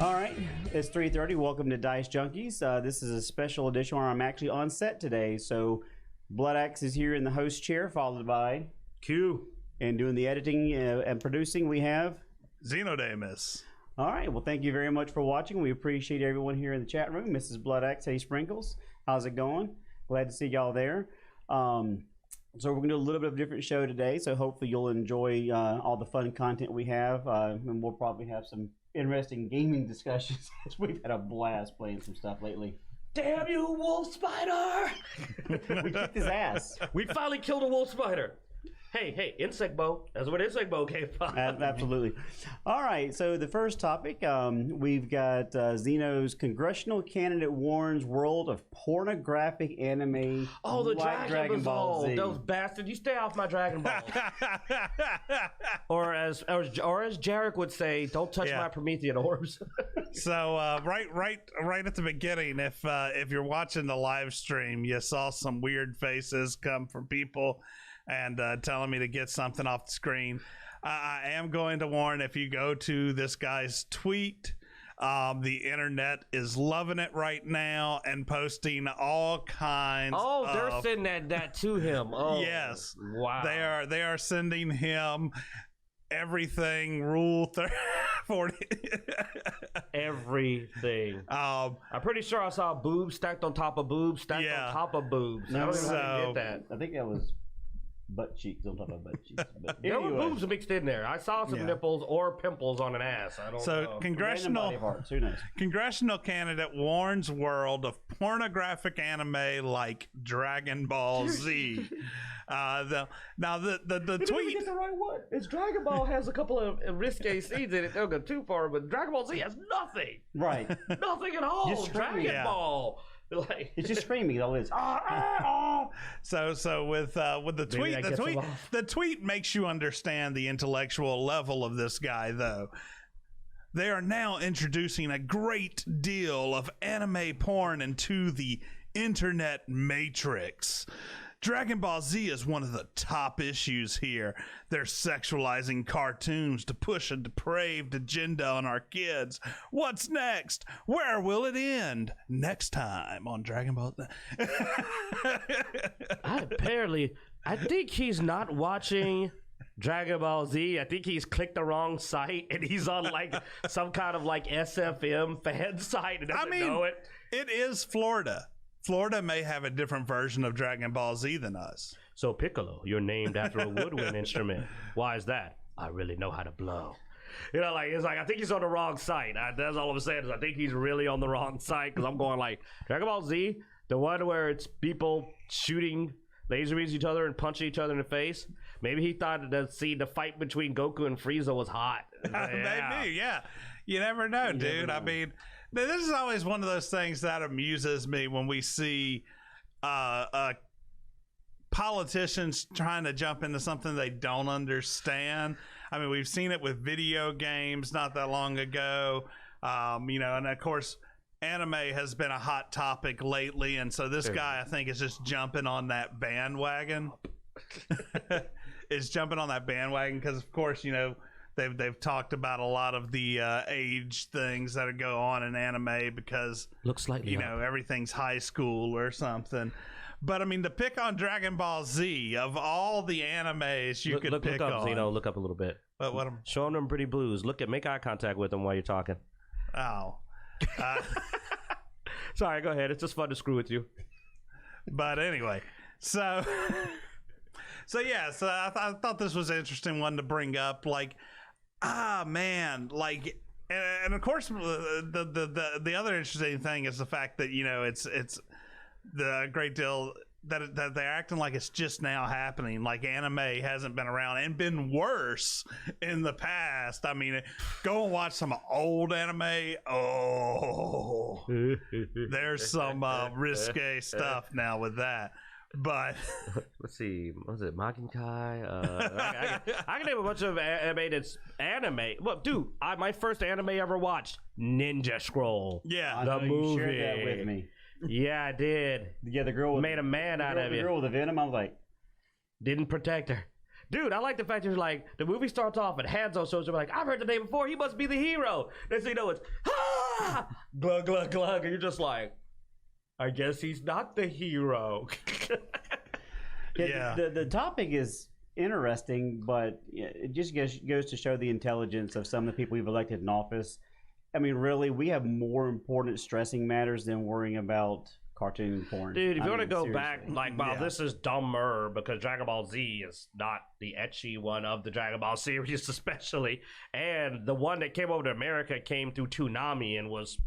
All right, it's 3:30. Welcome to Dicejunkies. This is a special edition where I'm actually on set today. So Blood Axe is here in the host chair, followed by Q. And doing the editing and producing, we have Xenodamus. All right, well, thank you very much for watching. We appreciate everyone here in the chat room. Mrs. Blood Axe, hey Sprinkles, how's it going? Glad to see y'all there. So we're going to do a little bit of a different show today, so hopefully you'll enjoy all the fun content we have, and we'll probably have some interesting gaming discussions. We've had a blast playing some stuff lately. Damn you, wolf spider! We kicked his ass. We finally killed a wolf spider. Hey, insect bow. That's where insect bow came from. Absolutely. All right, so the first topic, we've got Xeno's congressional candidate warns world of pornographic anime. Oh, the like Dragon Ball Z. Those bastards. You stay off my Dragon Ball. or as Jarek would say, don't touch my Promethean orbs. So right at the beginning, if you're watching the live stream, you saw some weird faces come from people and telling me to get something off the screen. I am going to warn, if you go to this guy's tweet, the internet is loving it right now and posting all kinds they're sending that to him. Oh, yes. Wow. They are sending him everything, Rule 40. Everything. I'm pretty sure I saw boobs stacked on top of boobs, stacked on top of boobs. No, I don't know how to get that. I think that was butt cheeks on top of butt cheeks. But there were boobs mixed in there. I saw some nipples or pimples on an ass. I don't know. Congressional candidate warns world of pornographic anime like Dragon Ball Z. The tweet. Get the right one. It's Dragon Ball has a couple of risque scenes in it. Don't go too far, but Dragon Ball Z has nothing. Right. Nothing at all. Just Dragon Ball. Like, it's just screaming. All it is. So with the tweet makes you understand the intellectual level of this guy, though. They are now introducing a great deal of anime porn into the internet matrix. Dragon Ball Z is one of the top issues here. They're sexualizing cartoons to push a depraved agenda on our kids. What's next? Where will it end? Next time on Dragon Ball Z. I think he's not watching Dragon Ball Z. I think he's clicked the wrong site and he's on like some kind of like SFM fan site and doesn't know it. It is Florida. Florida may have a different version of Dragon Ball Z than us. So Piccolo, you're named after a woodwind instrument. Why is that? I really know how to blow. You know, like, it's like, I think he's on the wrong site. That's all I'm saying is I think he's really on the wrong site because I'm going like, Dragon Ball Z, the one where it's people shooting laser beams at each other and punching each other in the face. Maybe he thought that the fight between Goku and Frieza was hot. Maybe, yeah. You never know, dude. I mean, this is always one of those things that amuses me when we see politicians trying to jump into something they don't understand. I mean, we've seen it with video games not that long ago. And of course, anime has been a hot topic lately, and so this guy, I think, is just jumping on that bandwagon. Is jumping on that bandwagon because, of course, they've talked about a lot of the age things that go on in anime because looks like everything's high school or something. But I mean, to pick on Dragon Ball Z of all the animes you could pick up, on. Zeno, look up a little bit. What I'm showing them pretty blues. Make eye contact with them while you're talking. Oh. Sorry, go ahead. It's just fun to screw with you. But anyway, so I thought this was an interesting one to bring up. Like, man, like, and of course, the other interesting thing is the fact that it's the great deal that they're acting like it's just now happening, like anime hasn't been around and been worse in the past. I mean, go and watch some old anime. Oh, there's some risque stuff now with that. But let's see, what was it, Makinkai? I can name a bunch of anime that's anime. Well, dude, my first anime ever watched, Ninja Scroll. Yeah, the movie. You shared that with me. Yeah, I did. Yeah, the girl made a man out of it. The girl with the venom, I was like, didn't protect her. Dude, I like the fact that like the movie starts off and Hanzo shows up like, I've heard the name before. He must be the hero. Next thing you know, it's ah, glug, glug, glug. And you're just like, I guess he's not the hero. Yeah. The topic is interesting, but it just goes to show the intelligence of some of the people we've elected in office. I mean, really, we have more important stressing matters than worrying about cartoon porn. Dude, if you want to go seriously. back, like, wow, this is dumber because Dragon Ball Z is not the ecchi one of the Dragon Ball series, especially. And the one that came over to America came through Toonami and was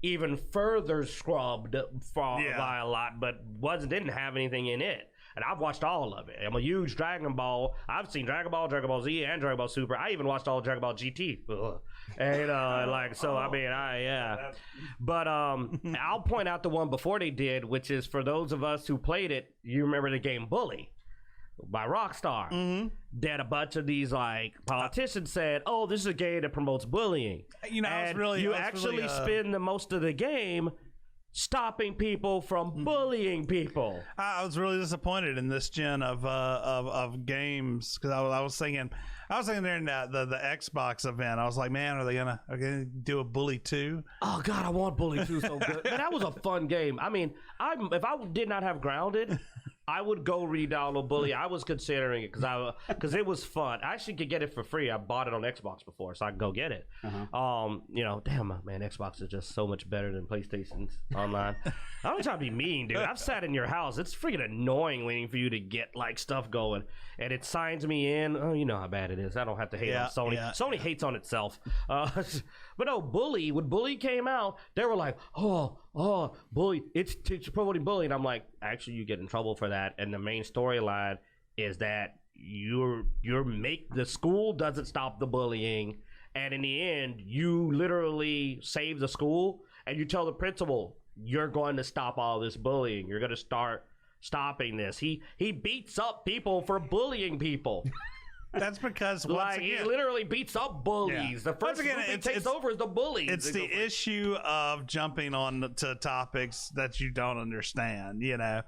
even further scrubbed by a lot, but didn't have anything in it. And I've watched all of it. I'm a huge Dragon Ball. I've seen Dragon Ball Z, and Dragon Ball Super. I even watched all of Dragon Ball GT. Ugh. And like, so I mean, But I'll point out the one before they did, which is for those of us who played it. You remember the game Bully by Rockstar? Mm-hmm. That a bunch of these like politicians said, "Oh, this is a game that promotes bullying." You know, and you actually spend the most of the game stopping people from bullying people. I was really disappointed in this gen of games because I was thinking during the Xbox event, I was like, man, are they gonna do a Bully 2? Oh God, I want Bully 2 so good. Man, that was a fun game. I mean, if I did not have Grounded, I would go re-download Bully. I was considering it because it was fun. I actually could get it for free. I bought it on Xbox before, so I could go get it. You know, damn man, Xbox is just so much better than PlayStation's online. I'm not trying to be mean, dude. I've sat in your house. It's freaking annoying waiting for you to get like stuff going, and it signs me in. Oh, you know how bad it is. I don't have to hate on Sony. Sony hates on itself. But no, Bully. When Bully came out, they were like, oh, Bully. It's promoting Bully, and I'm like, actually, you get in trouble for that. And the main storyline is that the school doesn't stop the bullying, and in the end, you literally save the school, and you tell the principal, you're going to stop all this bullying. You're going to start stopping this. He beats up people for bullying people. That's because he literally beats up bullies. The first group he takes over is the bullies. It's the issue of jumping on to topics that you don't understand, you know.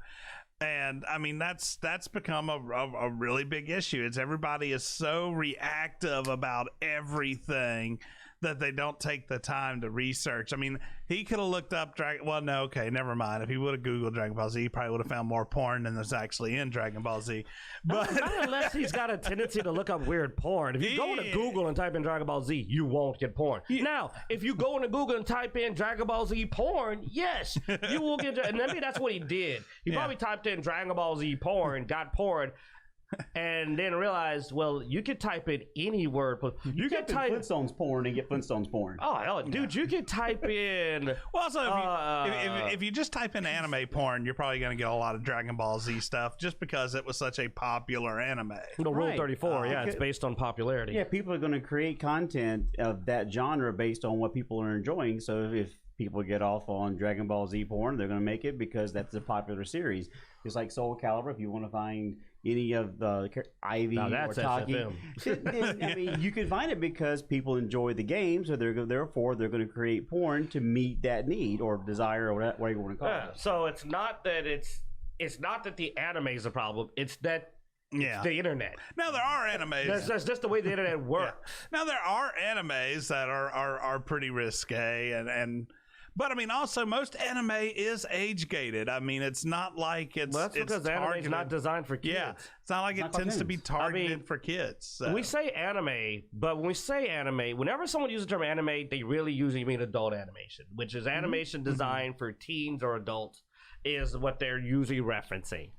And I mean that's become a really big issue. It's everybody is so reactive about everything that they don't take the time to research. I mean, he could have looked up never mind. If he would have Googled Dragon Ball Z, he probably would have found more porn than there's actually in Dragon Ball Z. But not unless he's got a tendency to look up weird porn. If you go into Google and type in Dragon Ball Z, you won't get porn. Now, if you go into Google and type in Dragon Ball Z porn, yes, you will get. And maybe that's what he did. He probably typed in Dragon Ball Z porn, got porn, and then realized, well, you could type in any word. You could type Flintstones porn and get Flintstones porn. Oh, hell, dude, you could type in. Well, also, if you just type in anime porn, you're probably going to get a lot of Dragon Ball Z stuff just because it was such a popular anime. Rule 34, it's based on popularity. Yeah, people are going to create content of that genre based on what people are enjoying. So if people get off on Dragon Ball Z porn, they're going to make it because that's a popular series. It's like Soul Calibur. If you want to find any of the Ivy or Taki, I mean, you can find it because people enjoy the game, so therefore they're going to create porn to meet that need or desire or whatever you want to call it. So it's not that the anime is a problem. It's that it's the internet. Now there are animes. That's just the way the internet works. Now there are animes that are pretty risque but I mean, also most anime is age gated. I mean, it's not like it's. Well, that's because anime is not designed for kids. Yeah, it's not like it tends to be targeted for kids. So. We say anime, but when we say anime, whenever someone uses the term anime, they really usually mean adult animation, which is animation designed for teens or adults, is what they're usually referencing.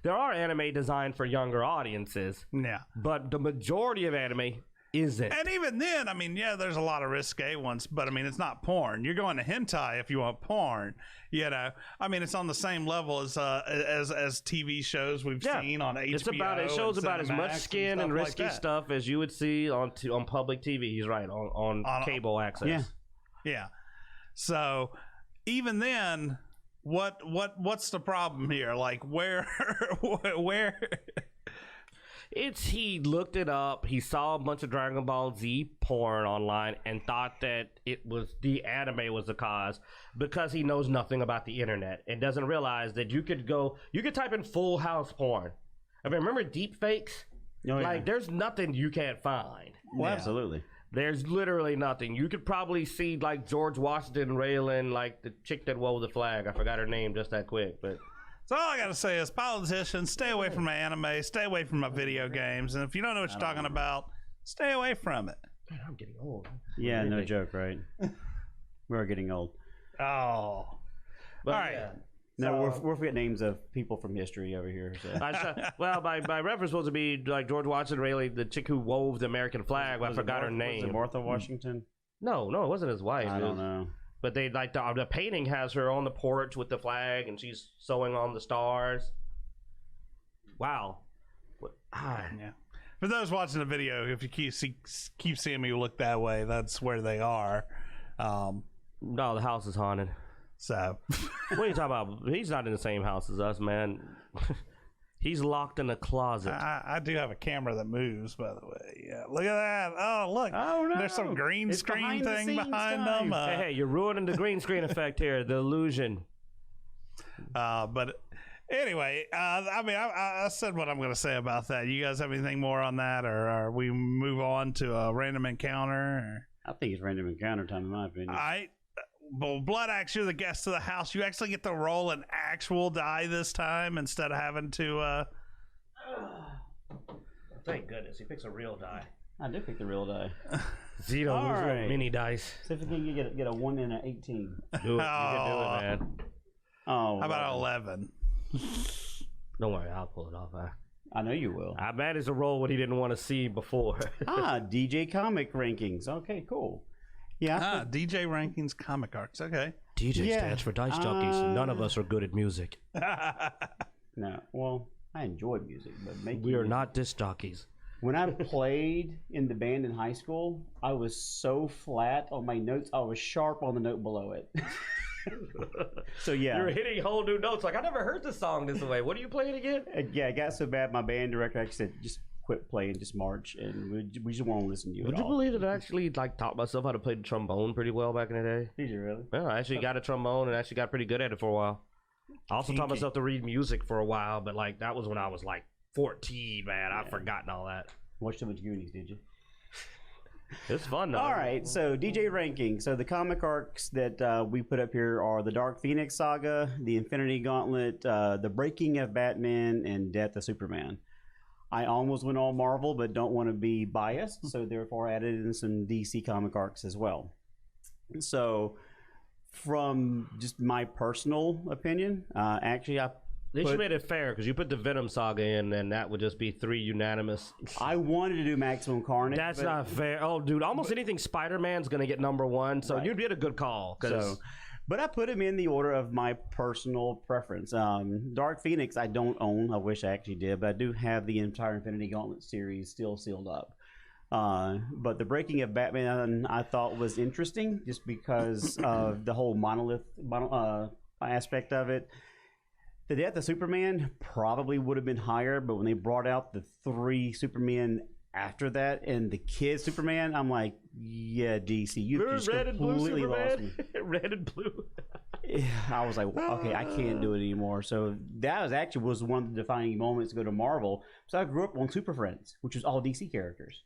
There are anime designed for younger audiences. Yeah, but the majority of anime isn't. And even then, I mean, there's a lot of risque ones, but I mean, it's not porn. You're going to hentai if you want porn, you know. I mean, it's on the same level as TV shows we've seen on HBO. It shows about as much skin and risky stuff as you would see on public TV. He's right, on cable access. Yeah. So even then, what's the problem here? Like where He looked it up. He saw a bunch of Dragon Ball Z porn online and thought that the anime was the cause because he knows nothing about the internet and doesn't realize that you could type in Full House porn. I mean, remember deep fakes? Oh, yeah. Like, there's nothing you can't find. Well, absolutely. There's literally nothing. You could probably see like George Washington railing like the chick that wove the flag. I forgot her name just that quick, but So all I gotta say is, politicians, stay away from my anime, stay away from my video games, and if you don't know what you're talking about, stay away from it. man, I'm getting old. Yeah, no joke, right? We're getting old. Oh, But, all right. yeah. No, we're forgetting names of people from history over here. So. Well, my reference was supposed to be like George Washington railing the chick who wove the American flag. I forgot her name. Was it Martha Washington? No, it wasn't his wife. I don't know. But they like the painting has her on the porch with the flag, and she's sewing on the stars. Wow. Yeah. For those watching the video, if you keep seeing me look that way, that's where they are. No, the house is haunted. So, What are you talking about? He's not in the same house as us, man. He's locked in a closet. I do have a camera that moves, by the way. Yeah, look at that. Oh, look. Oh, no. There's some green It's screen behind the thing scenes behind time. them. Hey, you're ruining the green screen effect here. The illusion. But anyway, I said what I'm going to say about that. You guys have anything more on that, or we move on to a random encounter? Or? I think it's random encounter time, in my opinion. Well, Blood Axe, you're the guest of the house. You actually get to roll an actual die this time instead of having to. Thank goodness he picks a real die. I did pick the real die. Zito, All those right. little mini dice. See if you can get a 1 and an 18. Do it. You can do it, man. Oh, How about 11? Don't worry, I'll pull it off. I know you will. I managed to roll what he didn't want to see before. DJ comic rankings. Okay, cool. Yeah. DJ Rankings Comic Arcs. Okay. DJ Yeah, stands for Dice Junkies. None of us are good at music. No. Well, I enjoy music, but We are not disc jockeys. When I played in the band in high school, I was so flat on my notes. I was sharp on the note below it. So yeah, You're hitting whole new notes. Like, I never heard the song this way. What are you playing again? Yeah, it got so bad. My band director actually said, "Just quit playing, just march," and we just won't listen to you. Would at you all. believe that I actually like taught myself how to play the trombone pretty well back in the day? Did you really? Yeah, I actually got a trombone and actually got pretty good at it for a while. I also taught myself to read music for a while, but like that was when I was like 14, man. I've forgotten all that. Watched too much Goonies, did you? It's fun though. All right, so DJ ranking. So the comic arcs that we put up here are the Dark Phoenix Saga, the Infinity Gauntlet, the Breaking of Batman, and Death of Superman. I almost went all Marvel, but don't want to be biased, so therefore added in some DC comic arcs as well. So, from just my personal opinion, actually, They should made it fair because you put the Venom Saga in, and that would just be 3 unanimous. I wanted to do Maximum Carnage. That's but, not fair. Oh, dude, almost anything Spider-Man's gonna get number 1, so Right. you did a good call. So, but I put him in the order of my personal preference. Dark Phoenix, I don't own. I wish I actually did, but I do have the entire Infinity Gauntlet series still sealed up. But the Breaking of Batman I thought was interesting just because of the whole monolith aspect of it. The Death of Superman probably would have been higher, but when they brought out the 3 Supermen after that and the kid Superman, I'm like, yeah, DC, you just red and blue completely lost Superman. me. Red and blue. I was like, okay, I can't do it anymore. So that was one of the defining moments to go to Marvel. So I grew up on Super Friends, which was all DC characters.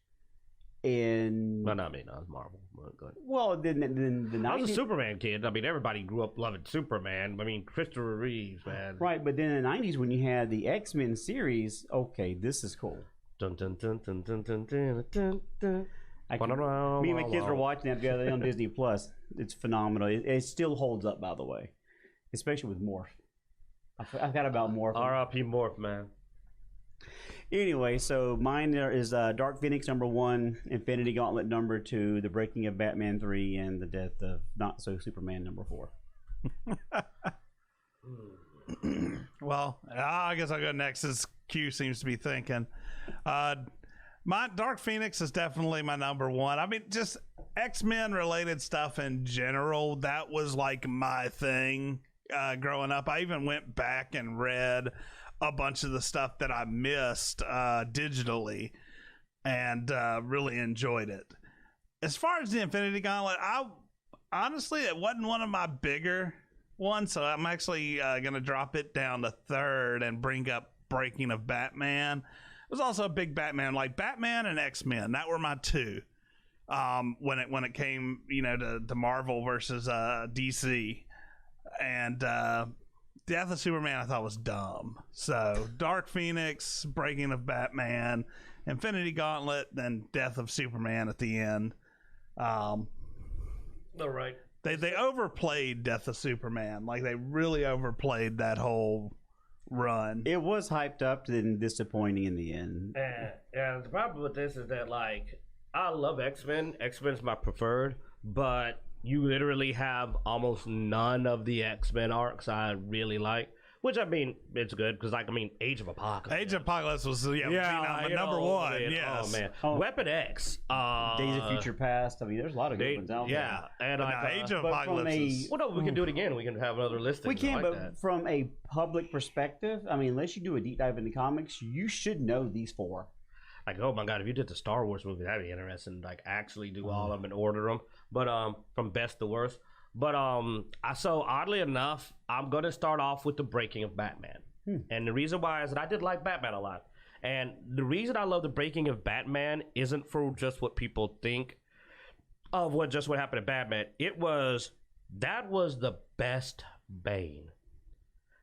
And Well, not me. No, it's Marvel. Go ahead. well, then the I was a 90s, Superman kid. I mean, everybody grew up loving Superman. I mean, Christopher Reeves, man. right? But then in the 90s, when you had the X-Men series, okay, this is cool. Dun, dun, dun, dun, dun, dun, dun, dun, dun. Me and my kids were watching that the other day on Disney Plus. It's phenomenal. It still holds up, by the way, especially with Morph. I forgot about Morph. R.I.P. Morph, man. Anyway, so mine is Dark Phoenix #1, Infinity Gauntlet #2, The Breaking of Batman 3, and The Death of Not So Superman #4. Well, I guess I'll go next as Q seems to be thinking. My Dark Phoenix is definitely my #1. I mean, just X-Men related stuff in general, that was like my thing growing up. I even went back and read a bunch of the stuff that I missed digitally and really enjoyed it. As far as the Infinity Gauntlet, honestly, it wasn't one of my bigger ones, so I'm actually going to drop it down to 3rd and bring up Breaking of Batman. It was also a big Batman, like Batman and X-Men. That were my 2. when it came, to Marvel versus DC, and Death of Superman I thought was dumb. So Dark Phoenix, Breaking of Batman, Infinity Gauntlet, then Death of Superman at the end. All right. They overplayed Death of Superman. Like, they really overplayed that whole run. It was hyped up and disappointing in the end. And the problem with this is that, like, I love X-Men. X-Men's my preferred, but you literally have almost none of the X-Men arcs I really like. Which, I mean, it's good because, like, Age of Apocalypse. Age of Apocalypse was number one. Yes. Oh man, Oh. Weapon X, Days of Future Past. I mean, there's a lot of good ones out there. yeah, and But like, no, Age of but Apocalypse from is... well, no, we can do it again. We can have another listing. We can, like but that. from a public perspective, I mean, unless you do a deep dive into comics, you should know these four. Like, oh my god, if you did the Star Wars movie, that'd be interesting. Like, actually do all of them and order them, but from best to worst. But so oddly enough, I'm gonna start off with the Breaking of Batman. And the reason why is that I did like Batman a lot. And the reason I love the Breaking of Batman isn't for just what people think of what happened to Batman. That was the best Bane.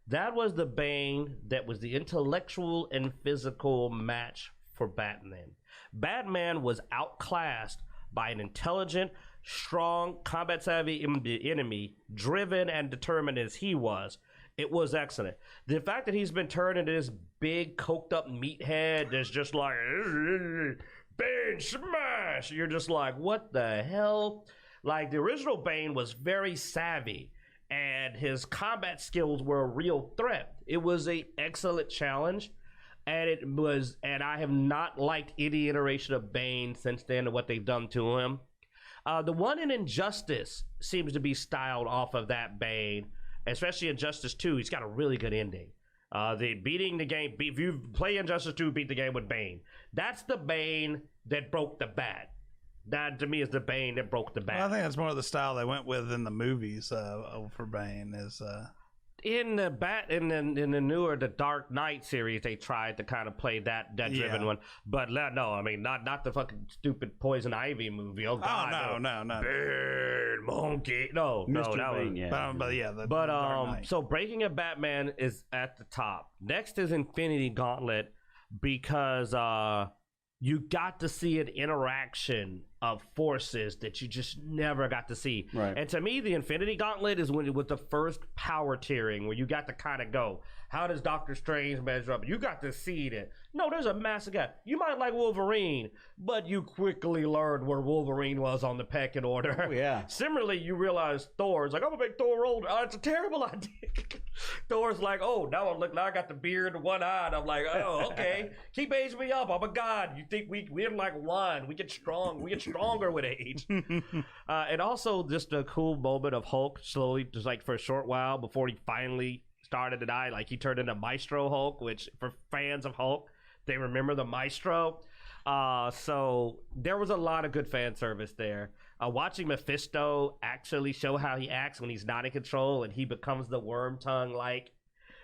That was the Bane that was the intellectual and physical match for Batman. Batman was outclassed by an intelligent, strong, combat-savvy enemy, driven and determined as he was. It was excellent. The fact that he's been turned into this big, coked-up meathead that's just like, Bane, smash! You're just like, what the hell? Like, the original Bane was very savvy, and his combat skills were a real threat. It was an excellent challenge, and I have not liked any iteration of Bane since then and what they've done to him. The one in Injustice seems to be styled off of that Bane, especially Injustice 2. He's got a really good ending. If you play Injustice 2, beat the game with Bane. That's the Bane that broke the Bat. That, to me, is the Bane that broke the Bat. Well, I think that's more of the style they went with in the movies for Bane. In the newer The Dark Knight series, they tried to kind of play that driven one, but no, I mean not the fucking stupid Poison Ivy movie. Oh god, no. Bird monkey, no, Mr. that Bane, was. yeah. But yeah, the But Dark Knight. so Breaking of Batman is at the top. Next is Infinity Gauntlet because you got to see an interaction of forces that you just never got to see. Right. And to me, the Infinity Gauntlet is when it was the first power tiering where you got to kind of go, how does Doctor Strange measure up? You got to see that. No, there's a massive guy. You might like Wolverine, but you quickly learned where Wolverine was on the pecking order. Oh, yeah. Similarly, you realize Thor's like, I'm gonna make Thor older. Oh, it's a terrible idea. Thor's like, oh, now I got the beard and one eye. And I'm like, oh, okay. Keep aging me up. I'm a god. You think we're like wine. We get strong. We get stronger with age. And also just a cool moment of Hulk slowly, just like for a short while before he finally started to die. Like he turned into Maestro Hulk, which for fans of Hulk, they remember the Maestro. So there was a lot of good fan service there. Watching Mephisto actually show how he acts when he's not in control and he becomes the worm tongue like,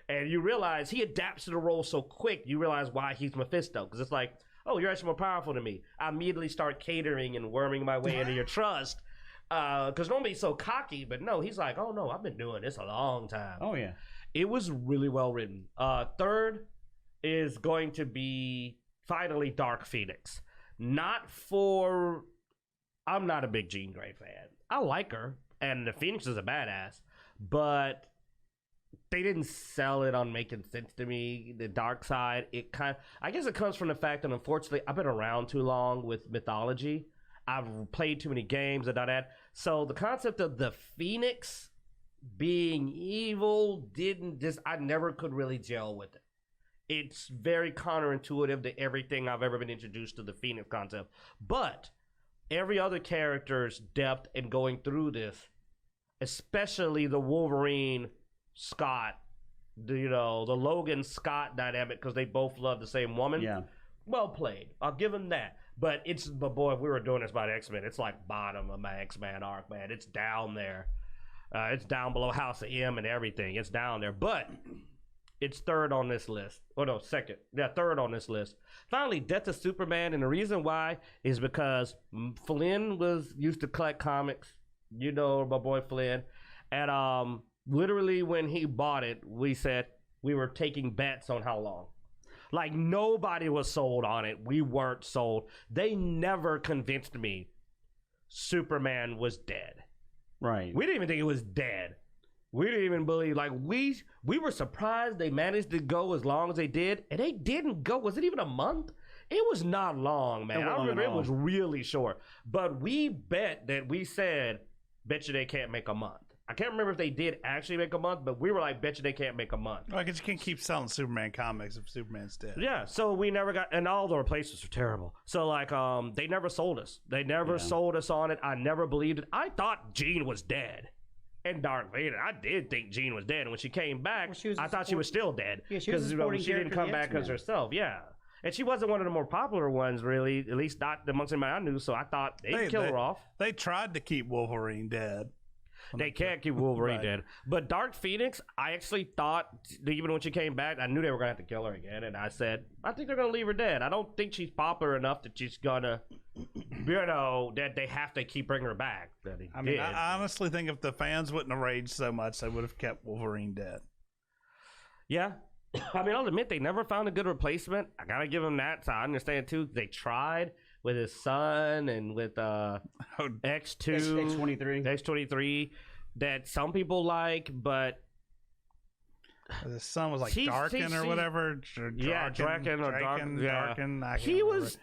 and you realize he adapts to the role so quick, you realize why he's Mephisto. Because it's like, oh, you're actually more powerful than me. I immediately start catering and worming my way into your trust. Because normally he's so cocky, but no, he's like, oh no, I've been doing this a long time. Oh, yeah. It was really well written. Third is going to be finally Dark Phoenix. I'm not a big Jean Grey fan. I like her, and the Phoenix is a badass, but they didn't sell it on making sense to me. The dark side, I guess it comes from the fact that unfortunately I've been around too long with mythology. I've played too many games and all that. So the concept of the Phoenix being evil I never could really gel with it. It's very counterintuitive to everything I've ever been introduced to the Phoenix concept. But every other character's depth in going through this, especially the Wolverine Scott, the Logan Scott dynamic, because they both love the same woman. Yeah. Well played. I'll give him that. But boy, if we were doing this about X-Men, it's like bottom of my X-Men arc, man. It's down there. It's down below House of M and everything. It's down there. But it's third on this list. Oh no, second. Yeah, third on this list. Finally, Death of Superman, and the reason why is because Flynn used to collect comics. You know my boy Flynn, and literally when he bought it, we said we were taking bets on how long. Like nobody was sold on it. We weren't sold. They never convinced me Superman was dead. Right. We didn't even think it was dead. We didn't even believe, like, we were surprised they managed to go as long as they did, and they didn't go. Was it even a month? It was not long, man. I remember it was really short. But we bet that we said, bet you they can't make a month. I can't remember if they did actually make a month, but we were like, bet you they can't make a month. Well, because you can't keep selling Superman comics if Superman's dead. Yeah, so we never got, and all the replacements were terrible. So, like, they never sold us. They never sold us on it. I never believed it. I thought Jean was dead. And Darth Vader, I did think Jean was dead. And when she came back, I thought she was still dead. Yeah, she was a supporting she didn't come back as herself. Yeah. And she wasn't one of the more popular ones, really, at least not amongst anybody I knew. So I thought they'd kill her off. They tried to keep Wolverine dead. They can't keep Wolverine dead. But Dark Phoenix, I actually thought, even when she came back, I knew they were going to have to kill her again. And I said, I think they're going to leave her dead. I don't think she's popular enough that she's going to, that they have to keep bringing her back. I mean, I honestly think if the fans wouldn't have raged so much, they would have kept Wolverine dead. Yeah. I mean, I'll admit they never found a good replacement. I got to give them that. So I understand, too. They tried with his son and with X2, X23, that some people like, but his son was like Darkin or whatever. Darkin. He was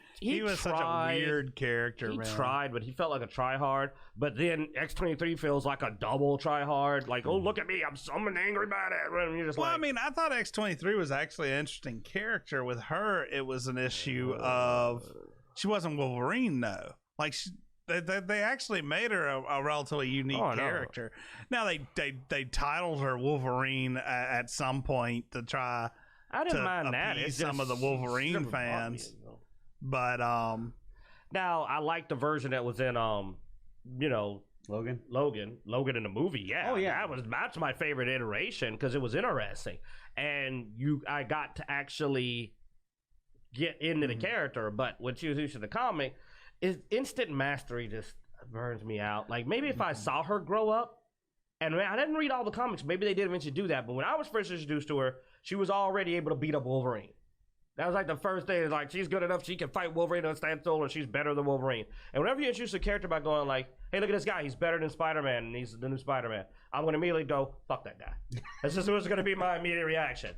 such a weird character. He tried, but he felt like a tryhard. But then X23 feels like a double tryhard. Like, oh, look at me, I'm an angry badass. And you're just I mean, I thought X23 was actually an interesting character. With her, it was an issue of she wasn't Wolverine though. Like they actually made her a relatively unique character. Now they titled her Wolverine at some point to try. I didn't mind that. It's some of the Wolverine fans, but now I like the version that was in Logan in the movie. Yeah. Oh yeah. That's my favorite iteration because it was interesting, and I got to actually get into the character. But when she was used to the comic, is instant mastery just burns me out. Like maybe if I saw her grow up, and I didn't read all the comics, maybe they did eventually do that. But when I was first introduced to her, she was already able to beat up Wolverine. That was like the first thing. Like she's good enough, she can fight Wolverine on standstill, and she's better than Wolverine. And whenever you introduce a character by going like, "Hey, look at this guy, he's better than Spider-Man, and he's the new Spider-Man," I'm going to immediately go, "Fuck that guy." That's just what's going to be my immediate reaction.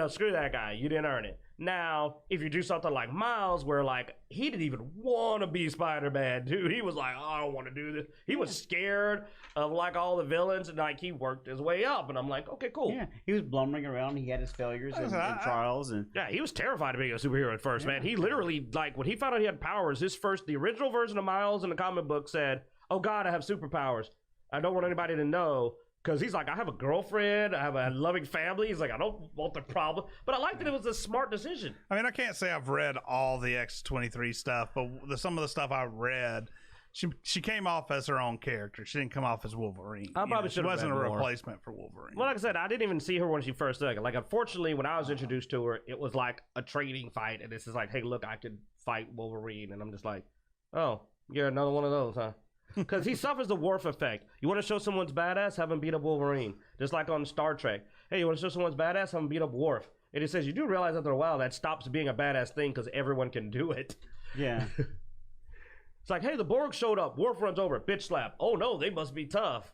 Screw that guy. You didn't earn it. Now, if you do something like Miles, where like he didn't even want to be Spider-Man, dude. He was like, oh, I don't want to do this. He was scared of like all the villains, and like he worked his way up. And I'm like, okay, cool. Yeah, he was blumbering around. He had his failures and trials, and yeah, he was terrified of being a superhero at first, man. He literally like when he found out he had powers. The original version of Miles in the comic book said, "Oh God, I have superpowers. I don't want anybody to know." Because he's like, I have a girlfriend, I have a loving family. He's like, I don't want the problem. But I liked that it was a smart decision. I mean, I can't say I've read all the X23 stuff, but some of the stuff I read, she came off as her own character. She didn't come off as Wolverine. I probably should have. She wasn't a replacement for Wolverine. Well, like I said, I didn't even see her when she first did it. Like, unfortunately, when I was introduced to her, it was like a training fight. And this is like, hey, look, I could fight Wolverine. And I'm just like, oh, you're another one of those, huh? Because he suffers the Worf effect. You want to show someone's badass, have him beat up Wolverine. Just like on Star Trek. Hey, you want to show someone's badass, have him beat up Worf. And it says, you do realize after a while that stops being a badass thing because everyone can do it. Yeah. It's like, hey, the Borg showed up. Worf runs over. Bitch slap. Oh, no, they must be tough.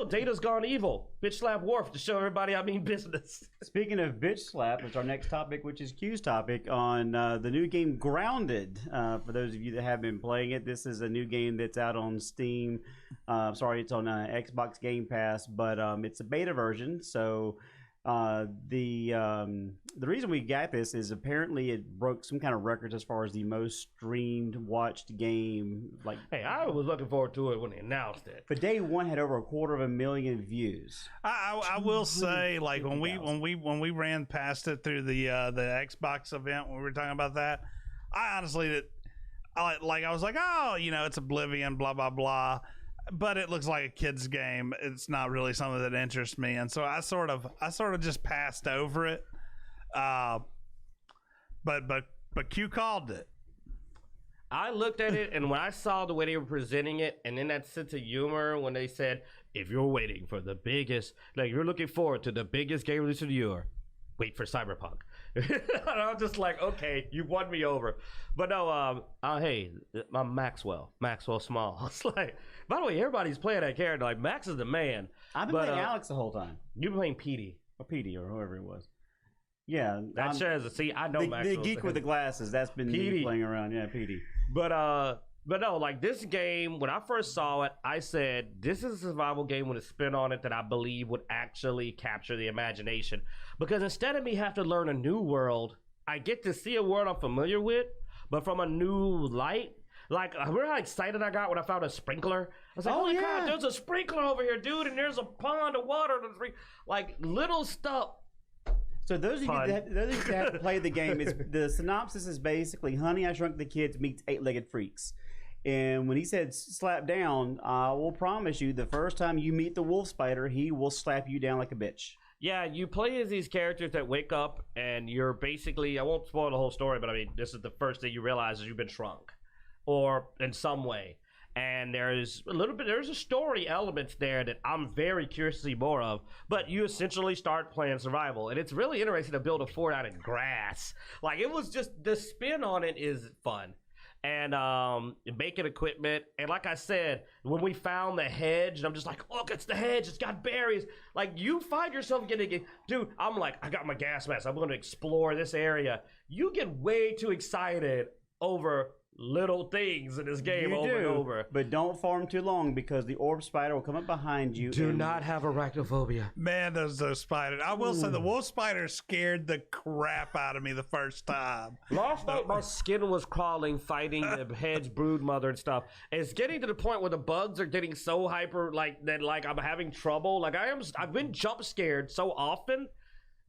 Data's gone evil. Bitch slap Worf to show everybody I mean business. Speaking of bitch slap, it's our next topic, which is Q's topic on the new game Grounded. For those of you that have been playing it, this is a new game that's out on Steam. It's on Xbox Game Pass, but it's a beta version. So the reason we got this is apparently it broke some kind of records as far as the most streamed, watched game. Like, hey, I was looking forward to it when they announced it. But day one had over 250,000 views. I will say, like when we ran past it through the Xbox event when we were talking about that, I honestly I was like, oh, it's Oblivion, blah blah blah. but it looks like a kid's game. It's not really something that interests me, and so I sort of just passed over it. But Q called it. I looked at it, and when I saw the way they were presenting it, and in that sense of humor, when they said, if you're waiting for the biggest, like you're looking forward to the biggest game release of the year, wait for Cyberpunk. And I was just like, okay, you won me over. But no, hey, I'm Maxwell Small. It's like, by the way, everybody's playing that character. Like, Max is the man. I've been playing Alex the whole time. You've been playing Petey. Or Petey, or whoever it was. Yeah. That says, see, I know Max. The geek with the glasses, that's been me playing around. Yeah, Petey. But no, like this game, when I first saw it, I said, this is a survival game with a spin on it that I believe would actually capture the imagination. Because instead of me have to learn a new world, I get to see a world I'm familiar with, but from a new light. Like, remember how excited I got when I found a sprinkler? I was like, holy crap, there's a sprinkler over here, dude, and there's a pond of water. Like, little stuff. So those of you that have played the game, the synopsis is basically Honey, I Shrunk the Kids meets Eight-Legged Freaks. And when he said slap down, I will promise you the first time you meet the wolf spider, he will slap you down like a bitch. Yeah, you play as these characters that wake up and you're basically, I won't spoil the whole story, but I mean, this is the first thing you realize is you've been shrunk. Or in some way. And there's a story elements there that I'm very curious to see more of. But you essentially start playing survival. And it's really interesting to build a fort out of grass. Like, it was just, the spin on it is fun. And making equipment. And like I said, when we found the hedge, and I'm just like, look, it's the hedge. It's got berries. Like, you find yourself getting, dude, I'm like, I got my gas mask. I'm going to explore this area. You get way too excited over little things in this game and over. But don't farm too long because the orb spider will come up behind you. Do not have arachnophobia. Man, those spiders. I will say the wolf spider scared the crap out of me the first time. Last night my skin was crawling fighting the hedge brood mother and stuff. And it's getting to the point where the bugs are getting so hyper that I'm having trouble. Like I've been jump scared so often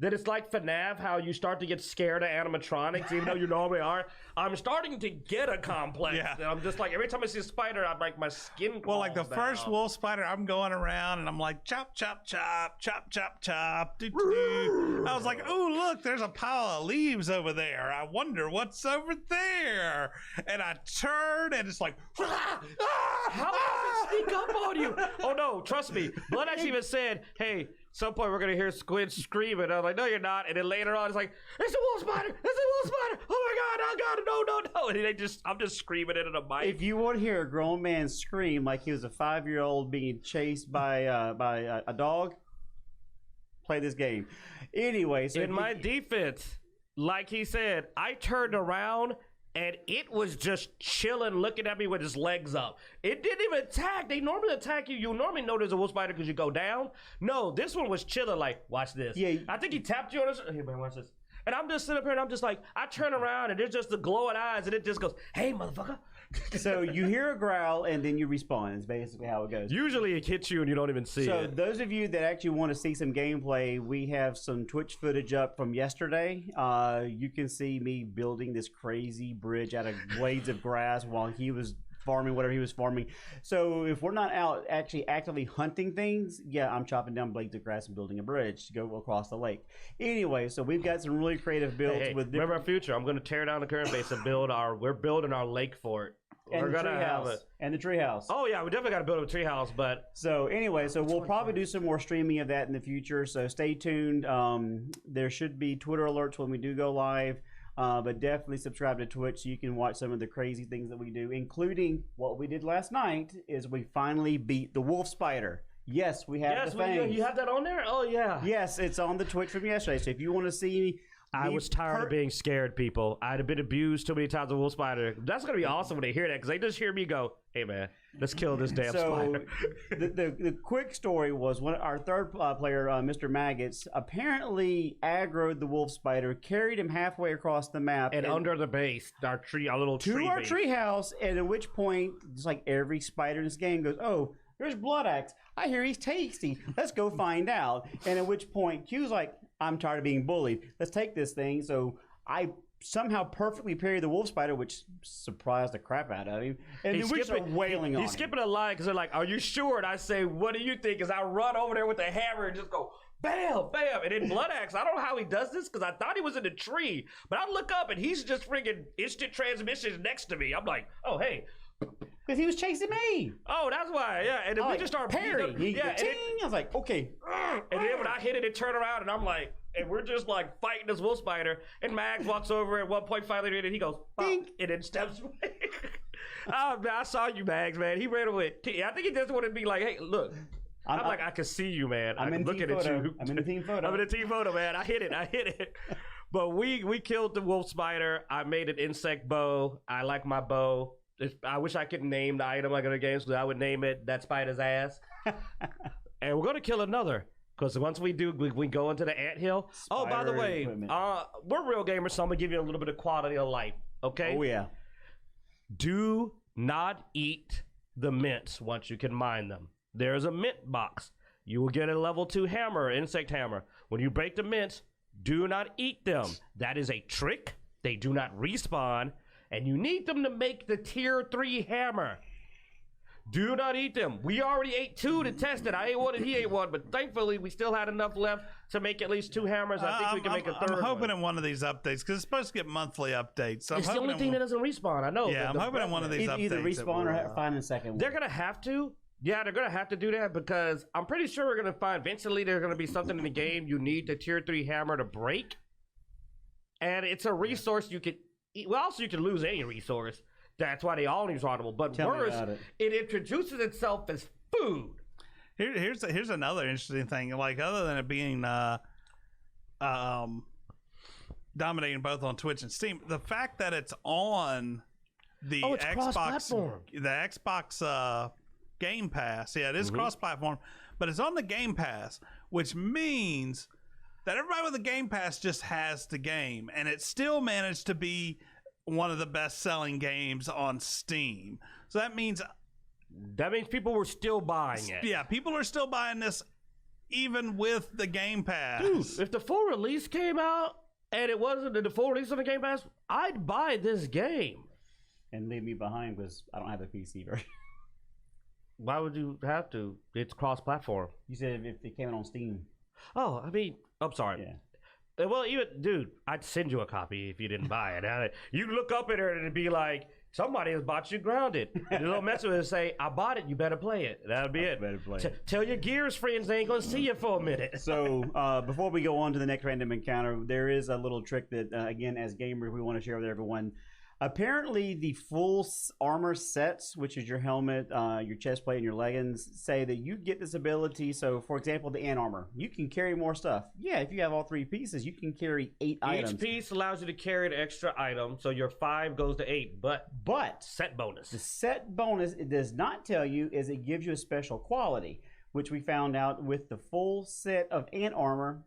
that it's like FNAF, how you start to get scared of animatronics, even though you normally aren't. I'm starting to get a complex. Yeah. And I'm just like, every time I see a spider, I'm like, my skin crawls. Well, like the first wolf spider, I'm going around and I'm like, chop, chop, chop, chop, chop, chop. Doo, doo. I was like, oh, look, there's a pile of leaves over there. I wonder what's over there. And I turn and it's like, how did it sneak up on you? Oh, no, trust me. Blood actually even said, hey, some point we're gonna hear Squid screaming. I'm like, no, you're not. And then later on, it's like, it's a wolf spider! It's a wolf spider! Oh my god, no! And I'm just screaming into the mic. If you want to hear a grown man scream like he was a 5-year-old being chased by a dog, play this game. Anyway, so in my defense, like he said, I turned around. And it was just chilling, looking at me with his legs up. It didn't even attack. They normally attack you. You normally know there's a wolf spider because you go down. No, this one was chilling like, watch this. Yeah. I think he tapped you on his... Hey, man, watch this. And I'm just sitting up here and I'm just like, I turn around and there's just the glowing eyes and it just goes, hey, motherfucker. So you hear a growl and then you respawn. It's basically how it goes. Usually it hits you and you don't even see it. So those of you that actually want to see some gameplay, we have some Twitch footage up from yesterday. You can see me building this crazy bridge out of blades of grass while he was farming whatever he was farming. So if we're not out actually actively hunting things, yeah, I'm chopping down blades of grass and building a bridge to go across the lake. Anyway, so we've got some really creative builds with remember our future. I'm going to tear down the current base and we're building our lake fort. And we're gonna have it. And the treehouse. Oh yeah, we definitely got to build a treehouse. But so anyway, so we'll probably do some more streaming of that in the future. So stay tuned. There should be Twitter alerts when we do go live. But definitely subscribe to Twitch so you can watch some of the crazy things that we do, including what we did last night. Is we finally beat the wolf spider. Yes, we have the fangs. You have that on there? Oh yeah. Yes, it's on the Twitch from yesterday. So if you want to see. I was tired of being scared, people. I'd have been abused too many times with wolf spider. That's going to be awesome when they hear that, because they just hear me go, hey, man, let's kill this damn spider. the quick story was when our third player, Mr. Maggots, apparently aggroed the wolf spider, carried him halfway across the map. And under the base, our little tree to our tree house, and at which point, just like every spider in this game goes, oh, there's Blood Axe. I hear he's tasty. Let's go find out. And at which point, Q's like, I'm tired of being bullied. Let's take this thing. So I somehow perfectly parry the wolf spider, which surprised the crap out of him. And then we start wailing on him. He's skipping a line because they're like, "Are you sure?" And I say, "What do you think?" As I run over there with the hammer and just go, bam, bam. And then Blood Axe, I don't know how he does this because I thought he was in the tree. But I look up and he's just freaking instant transmissions next to me. I'm like, oh, hey. Because he was chasing me. Oh, that's why, yeah. And then we just start parrying. Yeah, I was like, okay. And then when I hit it, it turned around and I'm like, and we're just like fighting this wolf spider. And Mags walks over at 1.5 later and he goes, oh, and then steps away. Oh, man, I saw you, Mags, man. He ran away. I think he just wanted to be like, hey, look. I'm like, I can see you, man. I'm looking at you. I'm in the team photo. I'm in the team photo, man. I hit it. But we killed the wolf spider. I made an insect bow. I like my bow. I wish I could name the item like in the games, so I would name it that spider's ass. And we're gonna kill another because once we do, we go into the anthill. Oh, by the way, we're real gamers, so I'm gonna give you a little bit of quality of life. Okay? Oh yeah. Do not eat the mints once you can mine them. There's a mint box. You will get a level 2 hammer, insect hammer. When you break the mints, do not eat them. That is a trick. They do not respawn. And you need them to make the tier 3 hammer. Do not eat them. We already ate 2 to test it. I ate 1 and he ate 1, but thankfully we still had enough left to make at least 2 hammers. I think we can make a third. I'm hoping in one of these updates, because it's supposed to get monthly updates. So it's the only thing that doesn't respawn. I know. Yeah, I'm hoping in one of these updates. Either respawn or find a second one. They're going to have to. Yeah, they're going to have to do that because I'm pretty sure we're going to find eventually there's going to be something in the game you need the tier 3 hammer to break. And it's a resource you could... Well, also you can lose any resource. That's why they all need spawnable. But worse, it introduces itself as food. Here's another interesting thing. Like, other than it being dominating both on Twitch and Steam, the fact that it's on the Xbox Game Pass. Yeah, it is cross-platform, but it's on the Game Pass, which means that everybody with the Game Pass just has the game, and it still managed to be one of the best-selling games on Steam. So that means people were still buying it. Yeah, people are still buying this even with the Game Pass. Dude, if the full release came out and it wasn't the full release on the Game Pass, I'd buy this game. And leave me behind because I don't have a PC version. Why would you have to? It's cross-platform. You said if it came out on Steam. Oh, I mean, I'm sorry. Yeah. Well, dude, I'd send you a copy if you didn't buy it. You look up at it and it'd be like, somebody has bought you Grounded. And the little message would say, I bought it, you better play it. That'd be it. Better play it. Tell your Gears friends they ain't going to see you for a minute. So, before we go on to the next random encounter, there is a little trick that, again, as gamers, we want to share with everyone. Apparently, the full armor sets, which is your helmet, your chest plate, and your leggings, say that you get this ability. So, for example, the ant armor, you can carry more stuff. Yeah, if you have all 3 pieces, you can carry 8 items. Each piece allows you to carry an extra item, so your 5 goes to 8. But set bonus. The set bonus, it does not tell you, is it gives you a special quality, which we found out with the full set of ant armor.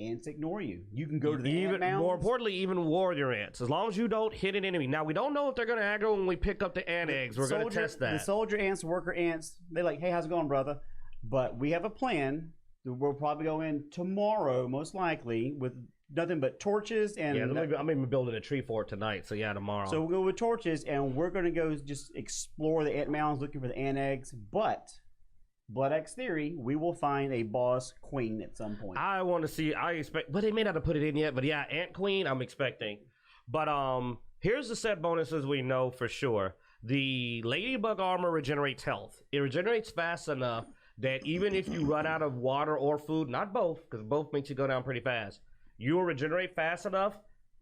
Ants ignore you. You can go to the ant mounds. More importantly, even warrior ants. As long as you don't hit an enemy. Now, we don't know if they're going to aggro when we pick up the ant eggs. We're going to test that. The soldier ants, worker ants, they're like, hey, how's it going, brother? But we have a plan. We'll probably go in tomorrow, most likely, with nothing but torches. And I'm even building a tree fort tonight. So, yeah, tomorrow. So we'll go with torches, and we're going to go just explore the ant mounds looking for the ant eggs. But... Blood X theory, we will find a boss queen at some point. I want to see. I expect, but they may not have put it in yet. But yeah, Ant Queen, I'm expecting. But here's the set bonuses we know for sure. The Ladybug armor regenerates health. It regenerates fast enough that even if you run out of water or food, not both, because both makes you go down pretty fast, you will regenerate fast enough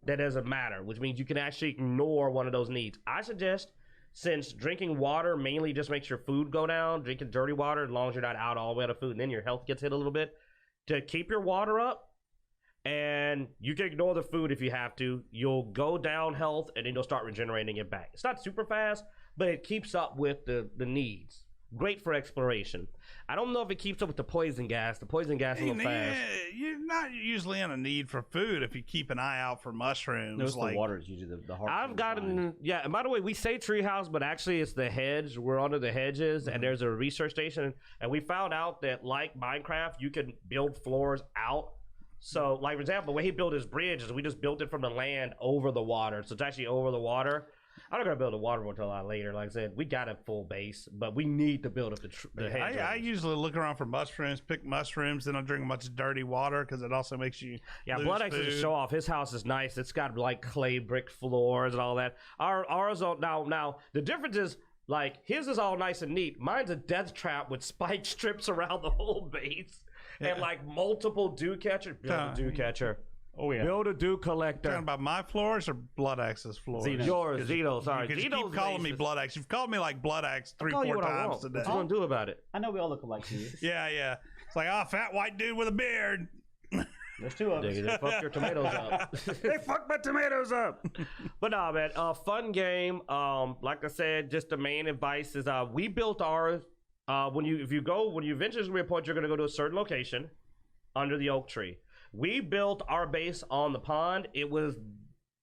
that doesn't matter, which means you can actually ignore one of those needs. I suggest. Since drinking water mainly just makes your food go down, drinking dirty water, as long as you're not out all the way out of food, and then your health gets hit a little bit, to keep your water up, and you can ignore the food if you have to, you'll go down health, and then you'll start regenerating it back. It's not super fast, but it keeps up with the needs. Great for exploration. I don't know if it keeps up with the poison gas. The poison gas is a little fast. You're not usually in a need for food if you keep an eye out for mushrooms. No, the water is usually the hard. I've gotten, yeah. And by the way, we say treehouse, but actually it's the hedge. We're under the hedges, and there's a research station. And we found out that, like Minecraft, you can build floors out. So, like for example, the way he built his bridge is we just built it from the land over the water. So it's actually over the water. I'm not gonna build a water boat until a lot later. Like I said, we got a full base, but we need to build up the hedge. I usually look around for mushrooms, pick mushrooms, then I drink a bunch of dirty water because it also makes you Blood Axe is a show off. His house is nice. It's got like clay brick floors and all that. Ours now the difference is like his is all nice and neat. Mine's a death trap with spike strips around the whole base and like multiple dew catchers. Build a dew catcher. Oh yeah. Build a dew collector. Talking about my floors or Blood Axe's floors? Yours, Zeno. Sorry, Because you Zeno's keep calling me racist. Blood Axe. You've called me like Blood Axe I'll call you 3-4 what I times want. today. What you gonna do about it? I know we all look alike to you. Yeah. It's like, oh, fat white dude with a beard. There's two of us. They fucked your tomatoes up. They fucked my tomatoes up. But nah, man, fun game. Like I said, just the main advice is we built ours. When you venture to a point, you're gonna go to a certain location under the oak tree. We built our base on the pond. It was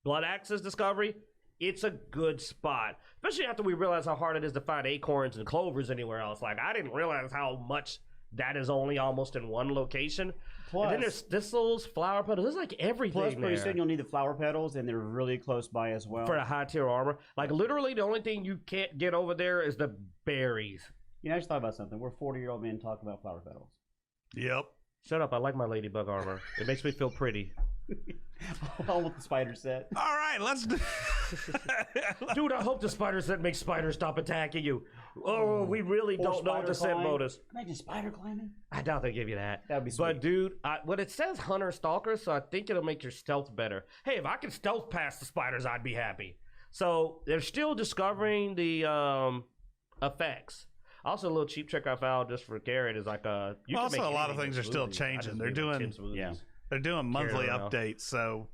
Blood Axe's discovery. It's a good spot, especially after we realized how hard it is to find acorns and clovers anywhere else. Like I didn't realize how much that is only almost in one location. Plus, and then there's thistles, flower petals. There's like everything plus pretty there. soon you'll need the flower petals, and they're really close by as well. For the high tier armor. Like literally the only thing you can't get over there is the berries. You know, I just thought about something. We're 40-year-old men talking about flower petals. Yep. Shut up, I like my ladybug armor. It makes me feel pretty. I want the spider set. All right, let's do. Dude, I hope the spider set makes spiders stop attacking you. Oh, we really Or don't know what the spider set climb. mode is. Imagine spider climbing. I doubt they give you that. That'd be sweet. But dude, what it says hunter stalker, so I think it'll make your stealth better. Hey, if I could stealth past the spiders, I'd be happy. So they're still discovering the effects. Also, a little cheap trick I found just for Garrett is like you can Also, make a lot of anything things with are still smoothies. I changing. just They're made, doing- tin smoothies. Yeah. They're doing monthly around. updates, so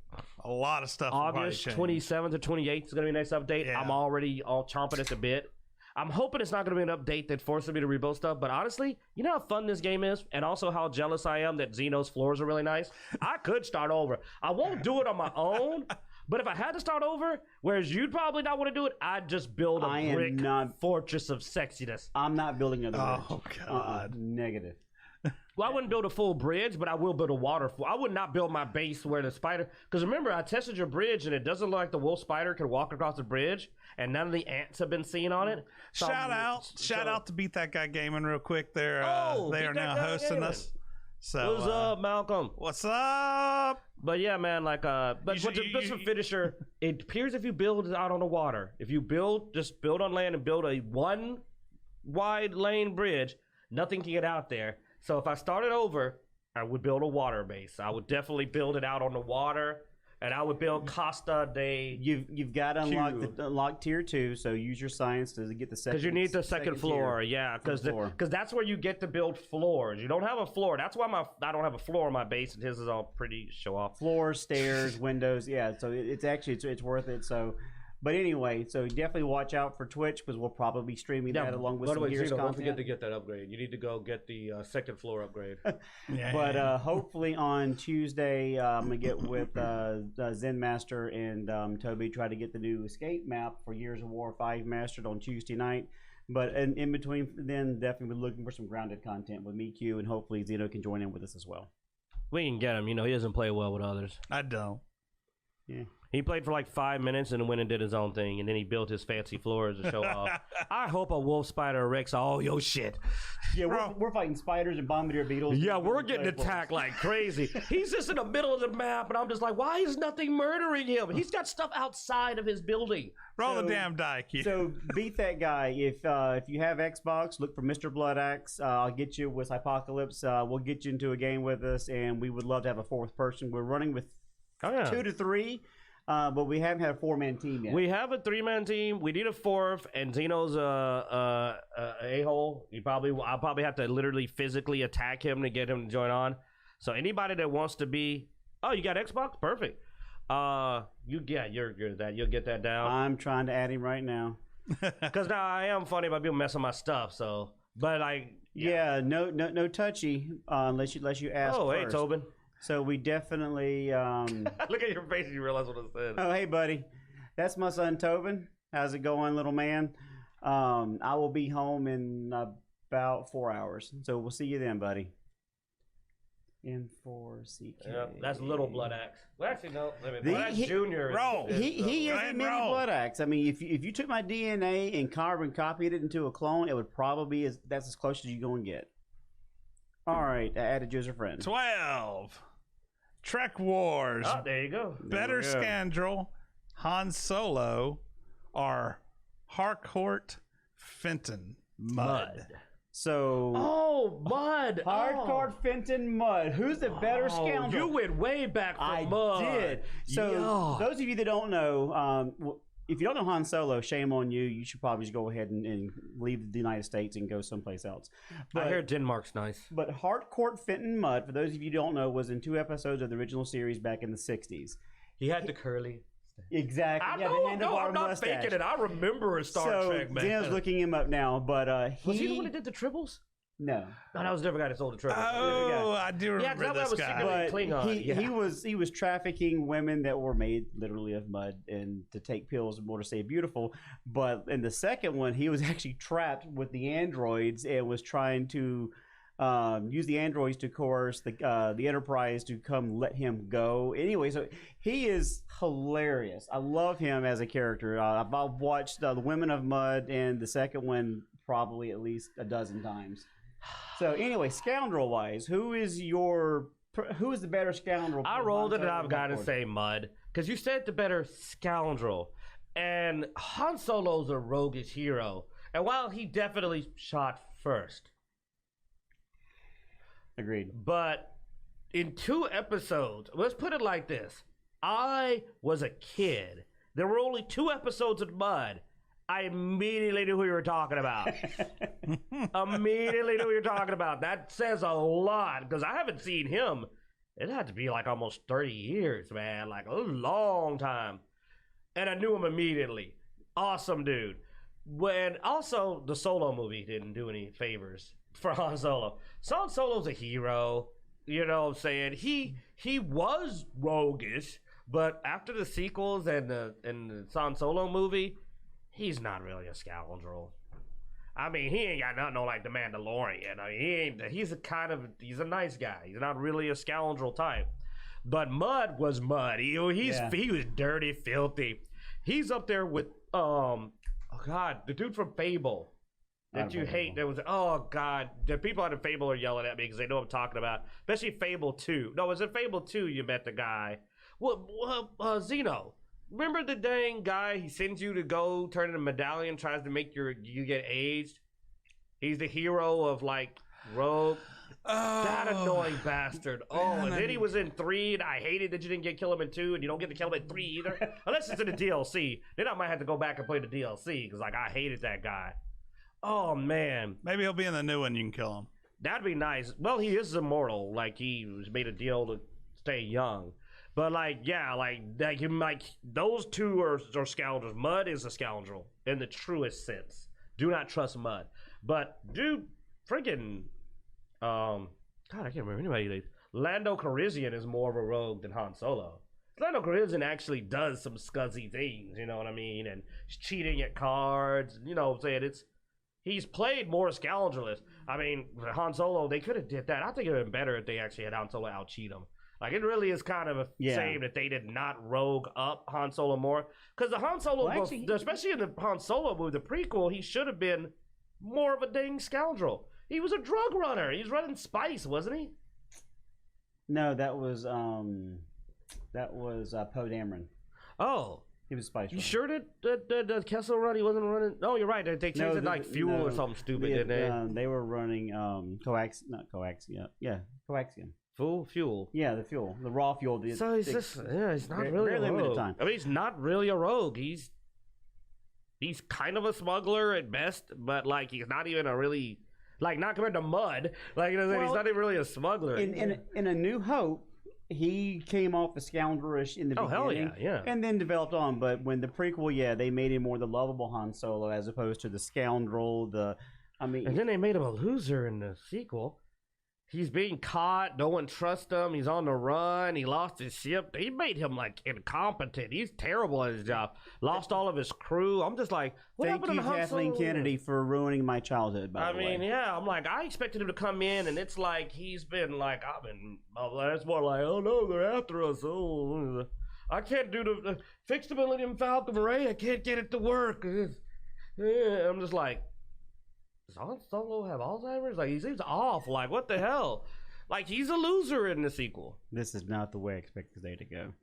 a lot of stuff. will probably August change. 27th to 28th is going to be a nice update. Yeah. I'm already all chomping at the bit. I'm hoping it's not going to be an update that forces me to rebuild stuff. But honestly, you know how fun this game is? And also how jealous I am that Xeno's floors are really nice? I could start over. I won't do it on my own. But if I had to start over, whereas you'd probably not want to do it, I'd just build a I am brick not- fortress of sexiness. I'm not building another Oh, bridge. God. Negative. Well, I wouldn't build a full bridge, but I will build a waterfall. I would not build my base where the spider... Because remember, I tested your bridge, and it doesn't look like the wolf spider can walk across the bridge, and none of the ants have been seen on it. So Shout out to Beat That Guy Gaming real quick. They Beat are That now Guy hosting Gaming. us. So What's up, Malcolm? What's up? But yeah, man, like, but You should- just for finisher, it appears if you build out on the water, if you just build on land and build a one wide lane bridge, nothing can get out there. So if I started over, I would build a water base. I would definitely build it out on the water, and I would build Costa de... You've got to unlock tier 2, so use your science to get the second. Because you need the second floor, tier. yeah. Because floor. that's where you get to build floors. You don't have a floor. That's why I don't have a floor in my base, and his is all pretty show off. Floors, stairs, windows. Yeah, so it's actually it's worth it. So, but anyway, so definitely watch out for Twitch because we'll probably be streaming that along with by the some way, Gears Zeno, don't content. forget to get that upgrade. You need to go get the second floor upgrade. But hopefully on Tuesday, I'm gonna get with Zen Master and Toby, try to get the new escape map for Years of War 5 mastered on Tuesday night. But in between, then definitely be looking for some grounded content with me, Q, and hopefully Zeno can join in with us as well. We can get him. You know, he doesn't play well with others. I don't. Yeah. He played for like 5 minutes and went and did his own thing, and then he built his fancy floors to show off. I hope a wolf spider wrecks all your shit. Yeah, we're fighting spiders and bombardier beetles. Yeah, we're getting attacked like crazy. He's just in the middle of the map, and I'm just like, why is nothing murdering him? He's got stuff outside of his building. Roll So- the damn die, Q. So beat that guy. If you have Xbox, look for Mr. Blood Axe. I'll get you with Apocalypse. We'll get you into a game with us, and we would love to have a fourth person. We're running with 2 to 3. But we haven't had a 4-man team yet. We have a 3-man team. We need a fourth, and Zeno's a-hole. I'll probably have to literally physically attack him to get him to join on. So anybody that wants to be, you got Xbox? Perfect. You're good at that. You'll get that down. I'm trying to add him right now. Because now I am funny about people messing my stuff. So, but like, Yeah, no touchy unless you ask. oh, first. hey, Tobin. So we definitely. Look at your face and you realize what I said. Oh, hey, buddy. That's my son, Tobin. How's it going, little man? I will be home in about 4 hours. So we'll see you then, buddy. M4CK. Yeah, that's little Blood Axe. Well, actually, no. That's he- Junior. Roll. He is Go a ahead, mini roll. Blood Axe. I mean, if you took my DNA and carbon copied it into a clone, it would probably be that's as close as you go and get. All right, I added you as a friend. 12. Trek Wars. Oh, there you go. Better There we go. Scandal, Han Solo, or Harcourt Fenton Mudd. So Oh, Mud. hardcore Fenton Mudd. Who's the better scoundrel? You went way back for I Mud. did. So Yeah. those of you that don't know, if you don't know Han Solo, shame on you. You should probably just go ahead and leave the United States and go someplace else. I hear Denmark's nice. But Harcourt Fenton Mudd, for those of you who don't know, was in 2 episodes of the original series back in the 60s. He had the curly. Exactly. I Yeah, the know, handlebar I'm not mustache. faking it. I remember a Star Trek, man. Zeno's looking him up now, but Was he the one that did the tribbles? no. No, that was a different guy that sold the tribbles. Oh, I do Yeah, remember that this was guy. secretly- But Klingon, he was trafficking women that were made literally of mud and to take pills in order to stay beautiful. But in the second one, he was actually trapped with the androids and was trying to use the androids to coerce the Enterprise to come let him go. Anyway, so he is hilarious. I love him as a character. I've watched the Women of Mud and the second one probably at least a dozen times. So anyway, scoundrel wise, who is the better scoundrel? I rolled it and I've got to say Mud. Because you said the better scoundrel. And Han Solo's a roguish hero. And while he definitely shot first, Agreed. but in 2 episodes, let's put it like this. I was a kid. There were only 2 episodes of Mud. I immediately knew who you were talking about. Immediately knew who you were talking about. That says a lot because I haven't seen him. It had to be like almost 30 years, man. Like a long time. And I knew him immediately. Awesome dude. When also the Solo movie didn't do any favors for Han Solo. Han Solo's a hero. You know what I'm saying? He was roguish, but after the sequels and the Han Solo movie, he's not really a scoundrel. I mean, he ain't got nothing on like the Mandalorian. I mean, he's a nice guy. He's not really a scoundrel type. But Mud was Mud. He was dirty, filthy. He's up there with the dude from Fable that you hate. There was the people out of Fable are yelling at me because they know what I'm talking about. Especially Fable 2. No, was it Fable 2 you met the guy? Zeno. Remember the dang guy he sends you to go turn in a medallion, tries to make you get aged? He's the hero of like Rogue. Oh, That annoying bastard. Oh, man, and then he was in 3, and I hated that you didn't get kill him in 2, and you don't get to kill him in 3 either. Unless it's in the DLC. Then I might have to go back and play the DLC, because like I hated that guy. Oh man. Maybe he'll be in the new one. You can kill him. That'd be nice. Well, he is immortal. Like he was made a deal to stay young. But like, yeah, like those 2 are scoundrels. Mud is a scoundrel in the truest sense. Do not trust Mud. But dude, freaking God, I can't remember anybody. Lando Calrissian is more of a rogue than Han Solo. Lando Calrissian actually does some scuzzy things, you know what I mean? And he's cheating at cards, you know what I'm saying? He's played more scoundrelous. I mean, Han Solo, they could have did that. I think it would have been better if they actually had Han Solo out-cheat him. Like, it really is kind of a shame that they did not rogue up Han Solo more. Because the Han Solo, especially in the Han Solo movie, the prequel, he should have been more of a dang scoundrel. He was a drug runner. He was running spice, wasn't he? No, that was Poe Dameron. Oh. He was a spice runner. You sure that Kessel run? He wasn't running. Oh, you're right. They changed it like fuel or something stupid, didn't they? They were running coaxium. Yeah, coaxium. Fuel. Yeah, the fuel, the raw fuel. So he's he's not really a rogue. Time. I mean, he's not really a rogue. He's kind of a smuggler at best, but like he's not even a really not compared to Mud. Like he's not even really a smuggler. In A New Hope, he came off as scoundrelish in the beginning, yeah, and then developed on. But when the prequel, they made him more the lovable Han Solo as opposed to the scoundrel. And then they made him a loser in the sequel. he's being caught. No one trusts him. He's on the run. He lost his ship. He made him like incompetent. He's terrible at his job. Lost all of his crew. I'm just like, what Thank happened you, to Han Kathleen Solo? Kennedy, for ruining my childhood. By I the way. mean, yeah, I'm like, I expected him to come in, and it's like he's been like, it's more like, oh no, they're after us. Oh, I can't do the fix the Millennium Falcon, Ray. I can't get it to work. I'm just like, does Han Solo have Alzheimer's? Like, he seems off. Like, what the hell? Like, he's a loser in the sequel. This is not the way I expected today to go.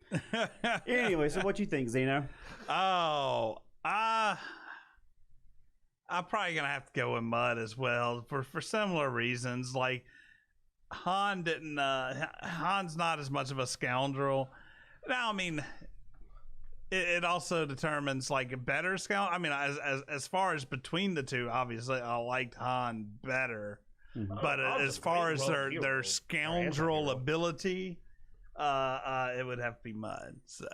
Anyway, so what you think, Zeno? Oh, I'm probably gonna have to go with Mud as well for similar reasons. Like Han's not as much of a scoundrel. Now, I mean, it also determines like a better scoundrel. I mean, as far as between the two, obviously I liked Han better. Mm-hmm. But as far as their scoundrel ability, it would have to be Mud. So.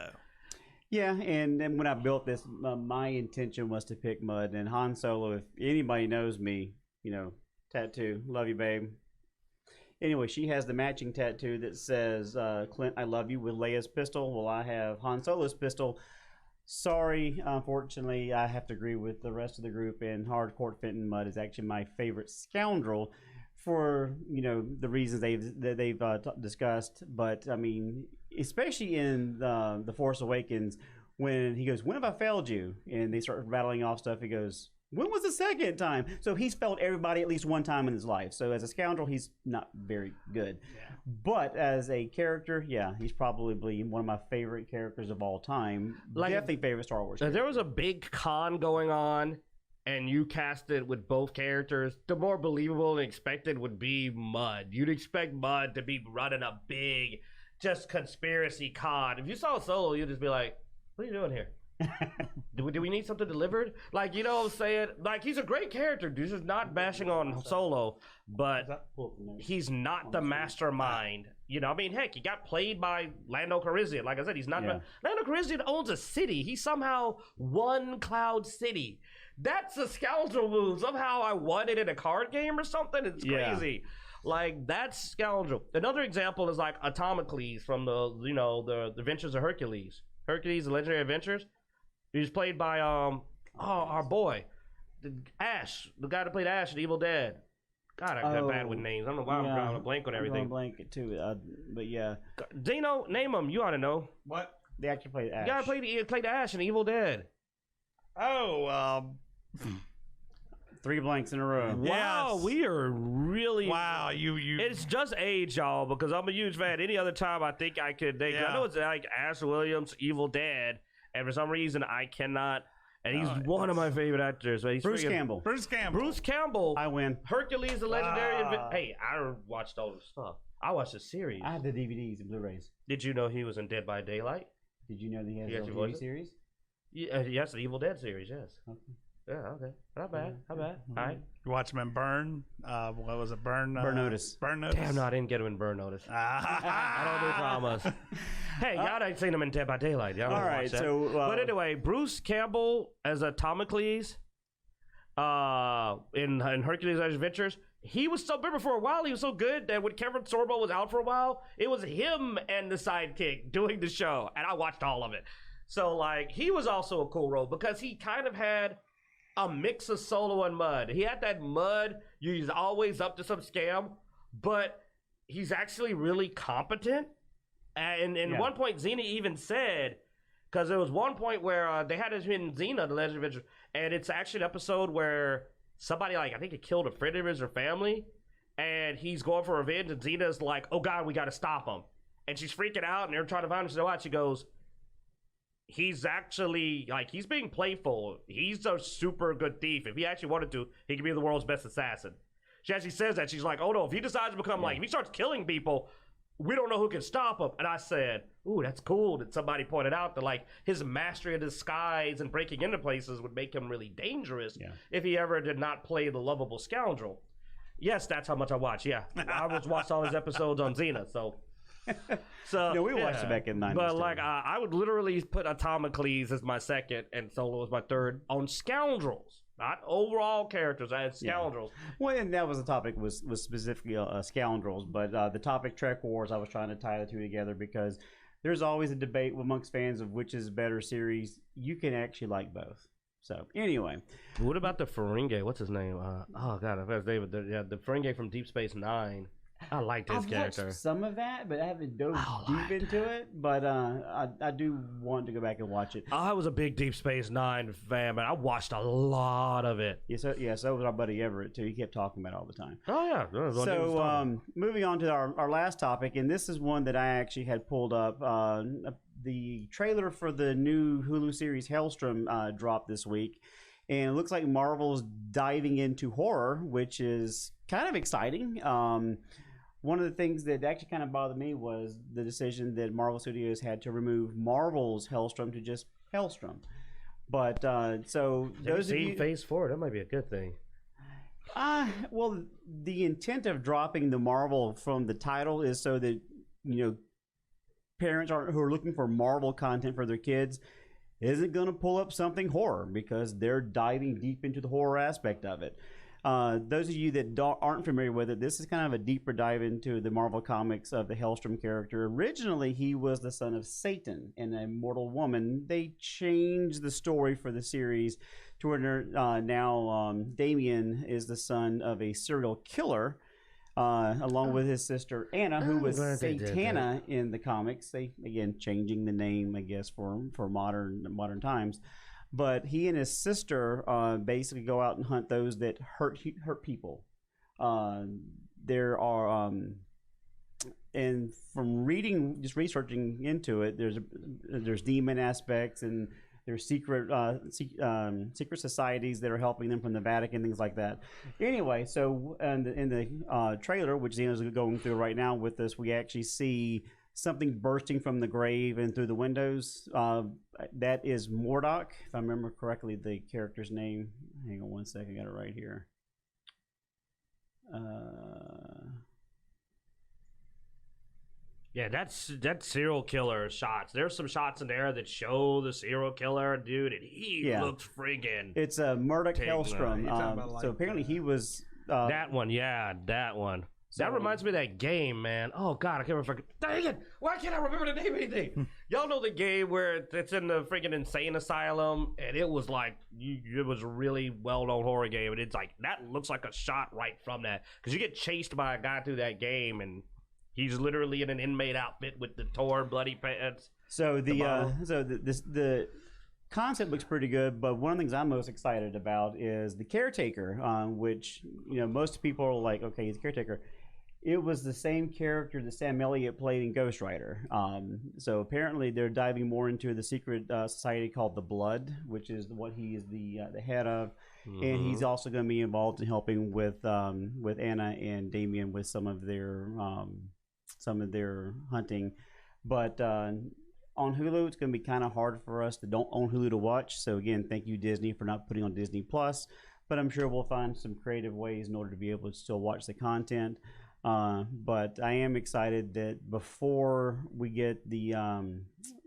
Yeah, and then when I built this, my intention was to pick Mud. And Han Solo, if anybody knows me, tattoo, love you, babe. Anyway, she has the matching tattoo that says, Clint, I love you, with Leia's pistol. Well, I have Han Solo's pistol. Sorry, unfortunately, I have to agree with the rest of the group, and Hardcore Fenton Mud is actually my favorite scoundrel for, the reasons they've discussed. But, I mean, especially in The Force Awakens, when he goes, when have I failed you? And they start battling off stuff, he goes, when was the second time? So he's failed everybody at least one time in his life. So as a scoundrel, he's not very good. Yeah. But as a character, yeah, he's probably one of my favorite characters of all time. Like, definitely favorite Star Wars character. There was a big con going on, and you cast it with both characters. The more believable and expected would be Mud. You'd expect Mud to be running a big, just conspiracy con. If you saw Solo, you'd just be like, what are you doing here? do we need something delivered? Like, you know what I'm saying? Like, he's a great character. This is not bashing on Solo, but he's not the mastermind. I mean, heck, he got played by Lando Calrissian. Like I said, he's not. Yeah. Lando Calrissian owns a city. He somehow won Cloud City. That's a scoundrel move. Somehow I won it in a card game or something. It's crazy. Yeah. Like, that's scoundrel. Another example is like Atomicles from the Adventures of Hercules. Hercules, the Legendary Adventures. He's played by our boy, Ash, the guy that played Ash in Evil Dead. God, I got bad with names. I don't know why I'm drawing a blank on everything. I'm drawing a blank too, but yeah. Dino, name him. You ought to know. What? They actually played Ash. The guy played Ash in Evil Dead. Oh, 3 blanks in a row. Wow, yes. We are really. Wow, you. It's just age, y'all, because I'm a huge fan. Any other time, I think I could. I know it's like Ash Williams, Evil Dead, and for some reason I cannot. And he's one of my favorite actors. He's Bruce Campbell. Bruce Campbell. I win. Hercules, the Legendary. Hey, I watched all the stuff. I watched the series. I have the DVDs and Blu-rays. Did you know he was in Dead by Daylight? Did you know that he has a TV series? Yeah, yes, the Evil Dead series. Yes. Okay. Yeah, okay. Not bad. All right. You watch him in Burn? What was it? Burn Notice. Burn Notice. Damn, no, I didn't get him in Burn Notice. I don't do dramas. Hey, y'all ain't seen him in Dead by Daylight. Y'all all right, so... but anyway, Bruce Campbell as Atomicles in Hercules' Adventures, he was so... Remember, for a while, he was so good that when Kevin Sorbo was out for a while, it was him and the sidekick doing the show, and I watched all of it. So, like, he was also a cool role because he kind of had a mix of Solo and Mud. He had that Mud, he's always up to some scam, but he's actually really competent. And one point, Xena even said, because there was one point where they had him in Xena, the Legend of Adventure, and it's actually an episode where somebody, like, I think it killed a friend of his or family, and he's going for revenge, and Xena's like, oh God, we got to stop him. And she's freaking out, and they're trying to find him. She said, she goes, he's actually, like, he's being playful. He's a super good thief. If he actually wanted to, he could be the world's best assassin. She actually says that. She's like, oh no, if he decides to become, like, if he starts killing people, we don't know who can stop him. And I said, ooh, that's cool that somebody pointed out that, like, his mastery of disguise and breaking into places would make him really dangerous if he ever did not play the lovable scoundrel. Yes, that's how much I watch. Yeah, I watched all his episodes on Xena, so... So No, we watched it back in the 90s. But too. like, I would literally put Atomicles as my second and Solo as my third on Scoundrels, not overall characters. I had Scoundrels. Well, and that was the topic was specifically scoundrels, but the topic Trek Wars, I was trying to tie the two together because there's always a debate amongst fans of which is a better series. You can actually like both. So anyway, What about the Ferengi? What's his name? Oh god, I forgot his name. The Ferengi from Deep Space Nine. I liked his I've character. watched some of that, but I haven't dove deep into it. But I do want to go back and watch it. I was a big Deep Space Nine fan, but I watched a lot of it. Yeah, so was our buddy Everett too. He kept talking about it all the time. Oh yeah. So moving on to our last topic, and this is one that I actually had pulled up. The trailer for the new Hulu series Helstrom dropped this week, and it looks like Marvel's diving into horror, which is kind of exciting. One of the things that actually kind of bothered me was the decision that Marvel Studios had to remove Marvel's Helstrom to just Helstrom. But so those of you Phase 4, that might be a good thing. well, the intent of dropping the Marvel from the title is so that parents who are looking for Marvel content for their kids isn't going to pull up something horror because they're diving deep into the horror aspect of it. Those of you that aren't familiar with it, this is kind of a deeper dive into the Marvel comics of the Helstrom character. Originally, he was the son of Satan and a mortal woman. They changed the story for the series to where now Damien is the son of a serial killer, along with his sister Anna, who was Satana in the comics. They again changing the name, I guess, for modern times. But he and his sister basically go out and hunt those that hurt people. There are, and from just researching into it, there's demon aspects and there's secret societies that are helping them from the Vatican, things like that. Anyway, so in the trailer, which Xeno's going through right now with us, we actually see something bursting from the grave and through the windows. That is Mordok, if I remember correctly, the character's name. Hang on one second, I got it right here. Yeah, that's serial killer shots. There's some shots in there that show the serial killer dude, and he looks friggin'. It's Murdoch Tigna. Helstrom. So apparently he was that one. Yeah, that one. So, that reminds me of that game, man. Oh, God, I can't remember. Dang it! Why can't I remember the name of anything? Y'all know the game where it's in the freaking insane asylum, and it was like, it was a really well-known horror game, and it's like, that looks like a shot right from that. Because you get chased by a guy through that game, and he's literally in an inmate outfit with the torn, bloody pants. So the concept looks pretty good, but one of the things I'm most excited about is the Caretaker, which, most people are like, okay, he's a Caretaker. It was the same character that Sam Elliott played in Ghost Rider. So apparently they're diving more into the secret society called the Blood, which is what he is the head of. Mm-hmm. And he's also going to be involved in helping with Anna and Damien with some of their hunting. But on Hulu, it's going to be kind of hard for us that don't own Hulu to watch. So again, thank you, Disney, for not putting on Disney Plus. But I'm sure we'll find some creative ways in order to be able to still watch the content. But I am excited that before we get the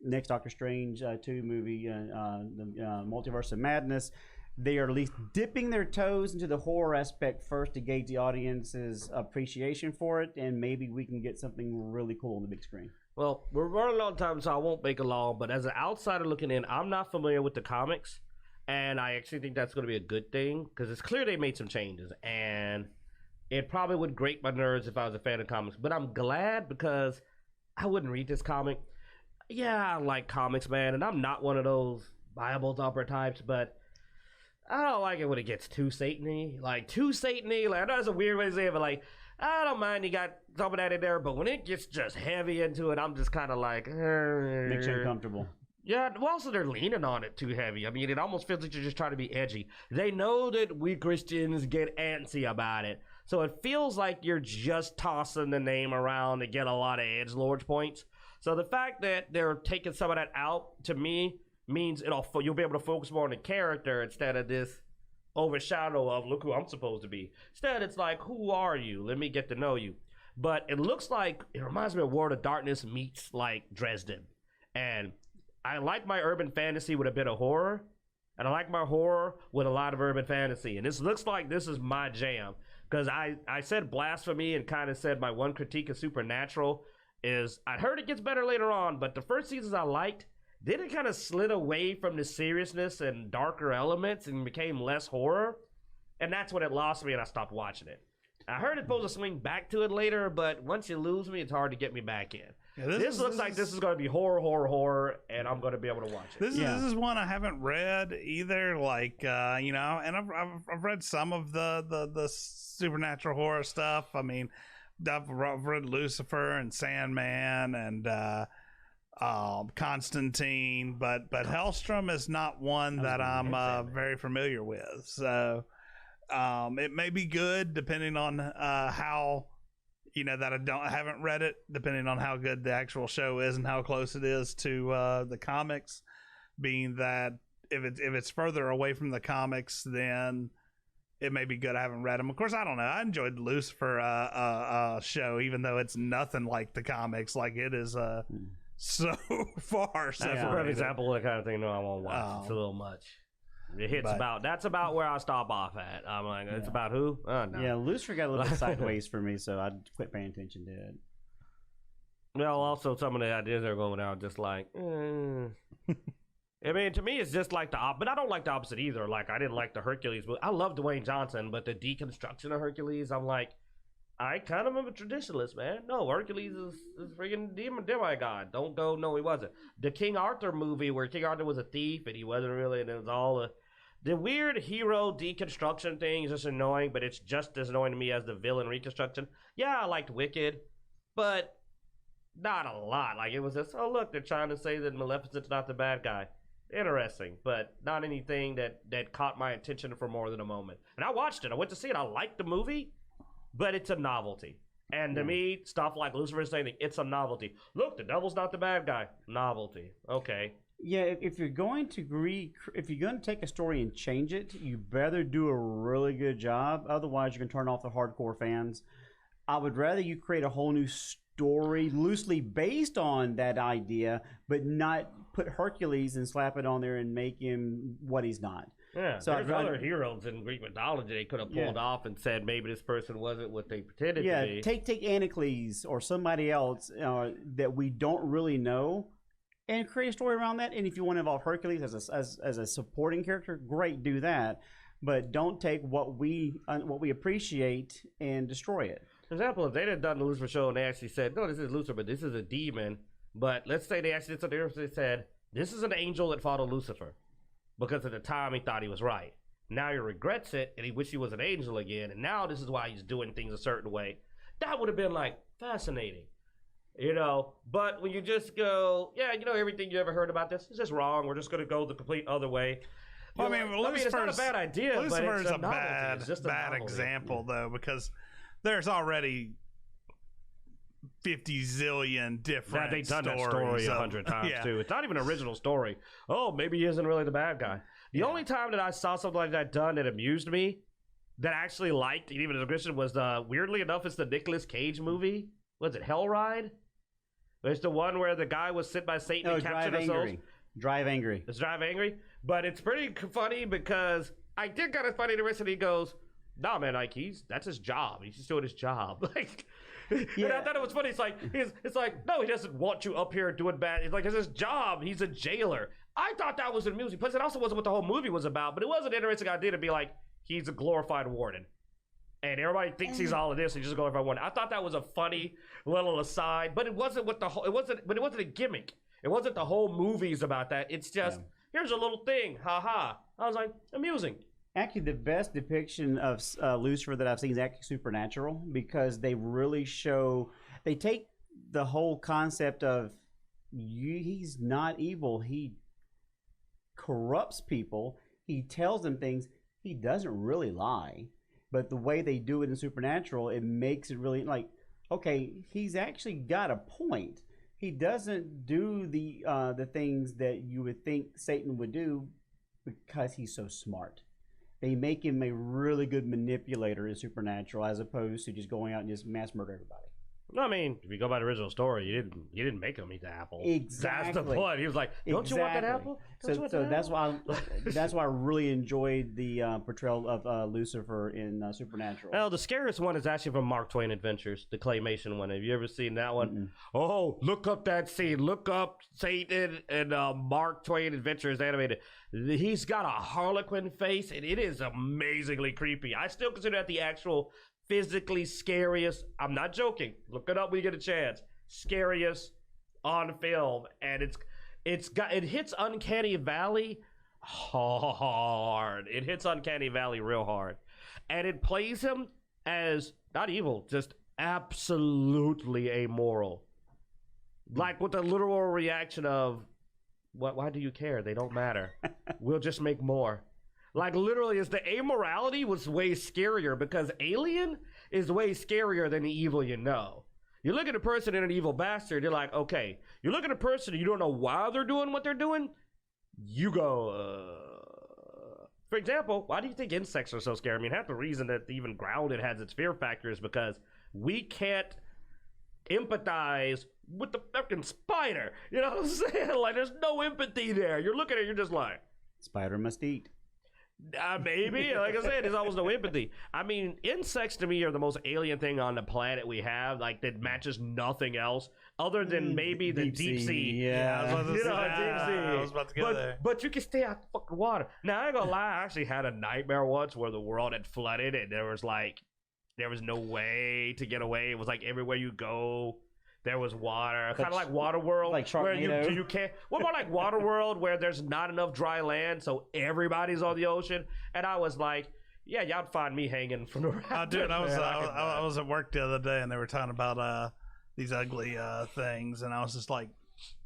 next Doctor Strange 2 movie, the Multiverse of Madness, they are at least dipping their toes into the horror aspect first to gauge the audience's appreciation for it, and maybe we can get something really cool on the big screen. Well, we're running on time, so I won't make it long, but as an outsider looking in, I'm not familiar with the comics, and I actually think that's going to be a good thing, because it's clear they made some changes, and it probably would grate my nerves if I was a fan of comics, but I'm glad because I wouldn't read this comic. Yeah, I like comics, man, and I'm not one of those Bible thumper types, but I don't like it when it gets too Satan-y. Like, I know it's a weird way to say it, but, like, I don't mind you got some of that in there, but when it gets just heavy into it, I'm just kind of like... Makes you uncomfortable. Yeah, well, also they're leaning on it too heavy. I mean, it almost feels like you're just trying to be edgy. They know that we Christians get antsy about it. So it feels like you're just tossing the name around to get a lot of edgelord points. So the fact that they're taking some of that out, to me, means you'll be able to focus more on the character instead of this overshadow of, look who I'm supposed to be. Instead, it's like, who are you? Let me get to know you. But it looks like it reminds me of World of Darkness meets like Dresden. And I like my urban fantasy with a bit of horror. And I like my horror with a lot of urban fantasy. And this looks like this is my jam. Because I said blasphemy and kind of said my one critique of Supernatural is I heard it gets better later on, but the first seasons I liked, then it kind of slid away from the seriousness and darker elements and became less horror. And that's when it lost me and I stopped watching it. I heard it's supposed to swing back to it later, but once you lose me, it's hard to get me back in. Yeah, this looks like this is going to be horror, and I'm going to be able to watch it. This is one I haven't read either. Like and I've read some of the supernatural horror stuff. I mean, I've read Lucifer and Sandman and Constantine, but Helstrom is not one that I'm very familiar with. So. It may be good depending on how that I haven't read it, depending on how good the actual show is and how close it is to the comics. Being that if it's further away from the comics, then it may be good. I haven't read them. Of course, I don't know. I enjoyed Lucifer show, even though it's nothing like the comics. Like it is so far. That's a perfect example of the kind of thing. No, I won't watch. It's a little much. It hits that's about where I stop off at. I'm like, it's about who? No. Yeah, Lucifer got a little bit sideways for me, so I quit paying attention to it. Well, also some of the ideas are going out just like, I mean, to me, it's just like the opposite. But I don't like the opposite either. Like, I didn't like the Hercules. But I love Dwayne Johnson, but the deconstruction of Hercules, I'm like, I kind of am a traditionalist, man. No, Hercules is freaking demigod. Don't go, no, he wasn't. The King Arthur movie where King Arthur was a thief and he wasn't really, and it was all the weird hero deconstruction thing is just annoying, but it's just as annoying to me as the villain reconstruction. Yeah, I liked Wicked, but not a lot. Like, it was just, oh, look, they're trying to say that Maleficent's not the bad guy. Interesting, but not anything that caught my attention for more than a moment. And I watched it. I went to see it. I liked the movie, but it's a novelty. And to me, stuff like Lucifer's saying, it's a novelty. Look, the devil's not the bad guy. Novelty. Okay. Yeah, if you're going to take a story and change it, you better do a really good job. Otherwise, you're going to turn off the hardcore fans. I would rather you create a whole new story loosely based on that idea, but not put Hercules and slap it on there and make him what he's not. Yeah, so there's other heroes in Greek mythology they could have pulled off and said maybe this person wasn't what they pretended to be. Take Anacles or somebody else that we don't really know and create a story around that. And if you want to involve Hercules as a supporting character, great, do that. But don't take what we appreciate and destroy it. For example, if they had done the Lucifer show and they actually said, no, this is Lucifer, but this is a demon. But let's say they actually did something else. They said, this is an angel that followed Lucifer. Because at the time he thought he was right. Now he regrets it and he wishes he was an angel again. And now this is why he's doing things a certain way. That would have been like fascinating. But when you just go, everything you ever heard about this is just wrong. We're just going to go the complete other way. Well, it's not a bad idea. Lucifer's but it's a bad example, though, because there's already 50 zillion different they've done stories. That story 100 times too. It's not even an original story. Oh, maybe he isn't really the bad guy. The only time that I saw something like that done that amused me, that I actually liked, even as a Christian, was weirdly enough, it's the Nicolas Cage movie. Was it Hell Ride? There's the one where the guy was sent by Satan and captured his soul. Drive Angry. It's Drive Angry, but it's pretty funny because I did kind of funny the rest of it. He goes, "Nah, man, like that's his job. He's just doing his job." Like. Yeah. And I thought it was funny. It's like, no, he doesn't want you up here doing bad. It's like, it's his job. He's a jailer. I thought that was amusing. Plus, it also wasn't what the whole movie was about, but it was an interesting idea to be like, he's a glorified warden. And everybody thinks he's all of this. He's just a glorified warden. I thought that was a funny little aside, but it wasn't it wasn't a gimmick. It wasn't the whole movie's about that. It's just, here's a little thing. Ha ha. I was like, amusing. Actually, the best depiction of Lucifer that I've seen is actually Supernatural, because they really they take the whole concept of he's not evil. He corrupts people. He tells them things. He doesn't really lie. But the way they do it in Supernatural, it makes it really like, okay, he's actually got a point. He doesn't do the things that you would think Satan would do because he's so smart. They make him a really good manipulator in Supernatural, as opposed to just going out and just mass murder everybody. No, I mean, if you go by the original story, you didn't make him eat the apple. Exactly. That's the point. He was like, "Don't you want that apple?" So that's why I really enjoyed the portrayal of Lucifer in Supernatural. Well, the scariest one is actually from Mark Twain Adventures, the claymation one. Have you ever seen that one? Mm-mm. Oh, look up that scene. Look up Satan and Mark Twain Adventures animated. He's got a harlequin face, and it is amazingly creepy. I still consider that the actual physically scariest. I'm not joking. Look it up when you get a chance. Scariest on film, and it hits Uncanny Valley hard. It hits Uncanny Valley real hard, and it plays him as not evil, just absolutely amoral. Like with the literal reaction of, "What? Why do you care? They don't matter. We'll just make more." Like literally, the amorality was way scarier because Alien is way scarier than the evil you know. You look at a person in an evil bastard, you're like, okay. You look at a person and you don't know why they're doing what they're doing. You go, For example, why do you think insects are so scary? I mean, half the reason that even Grounded has its fear factor is because we can't empathize with the fucking spider. You know what I'm saying? Like, there's no empathy there. You're looking at it, you're just like, Spider must eat. Maybe. Like I said, there's almost no empathy. I mean, insects to me are the most alien thing on the planet we have, like that matches nothing else other than maybe the deep sea. Yeah. I was about to You say, know, deep sea. I was about to go there. But you can stay out the fucking water. Now, I ain't gonna lie, I actually had a nightmare once where the world had flooded and there was no way to get away. It was like everywhere you go, there was water. Kind of like Waterworld. Like where Sharknado. you can't. What about like Waterworld where there's not enough dry land, so everybody's on the ocean? And I was like, yeah, y'all find me hanging from the rafters. Dude, I man. was at work the other day and they were talking about these ugly things, and I was just like,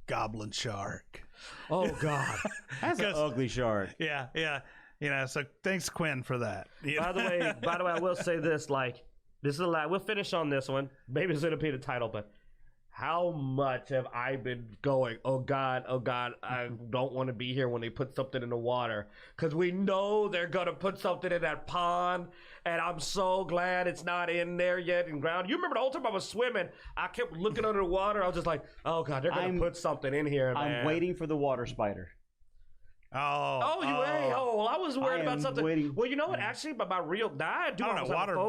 goblin shark. Oh God. That's an ugly shark. Yeah. You know, so thanks Quinn for that. You By the way, I will say this. Like, this is a lot. We'll finish on this one. Maybe it's gonna be the title, but how much have I been going, oh God, I don't want to be here when they put something in the water. Because we know they're going to put something in that pond, and I'm so glad it's not in there yet in ground. You remember the whole time I was swimming, I kept looking under the water. I was just like, oh God, they're going to put something in here, man. I'm waiting for the water spider. Oh, well, I was worried about something. Waiting. Well, you know what? Actually, but my real, I I don't know,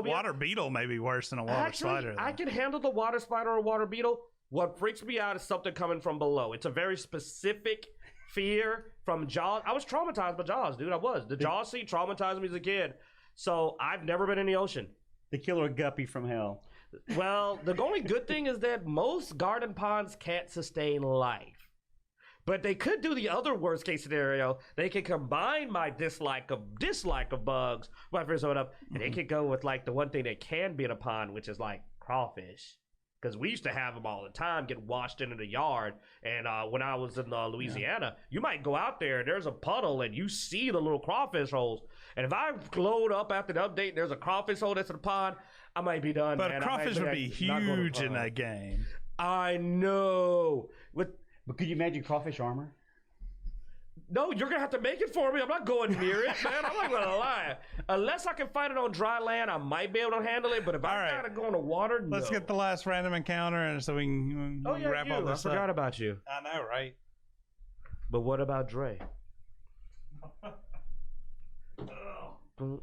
water beetle may be worse than a water spider. I can handle the water spider or water beetle. What freaks me out is something coming from below. It's a very specific fear from Jaws. I was traumatized by Jaws, dude. I was. The Jaws scene traumatized me as a kid. So I've never been in the ocean. The killer guppy from hell. Well, the only good thing is that most garden ponds can't sustain life. But they could do the other worst case scenario. They could combine my dislike of bugs, my fear of up, and they could go with like the one thing that can be in a pond, which is like crawfish. Because we used to have them all the time, get washed into the yard. And when I was in Louisiana, you might go out there, and there's a puddle, and you see the little crawfish holes. And if I load up after the update, and there's a crawfish hole that's in the pond, I might be done. But man. crawfish would be huge in that game. I know. But could you imagine crawfish armor? No, you're gonna have to make it for me. I'm not going near it, man. I'm not gonna lie. Unless I can find it on dry land, I might be able to handle it. But if I gotta go in the water, no. Let's get the last random encounter, and so we can wrap all this up. I forgot about you. I know, right? But what about Dre? Let me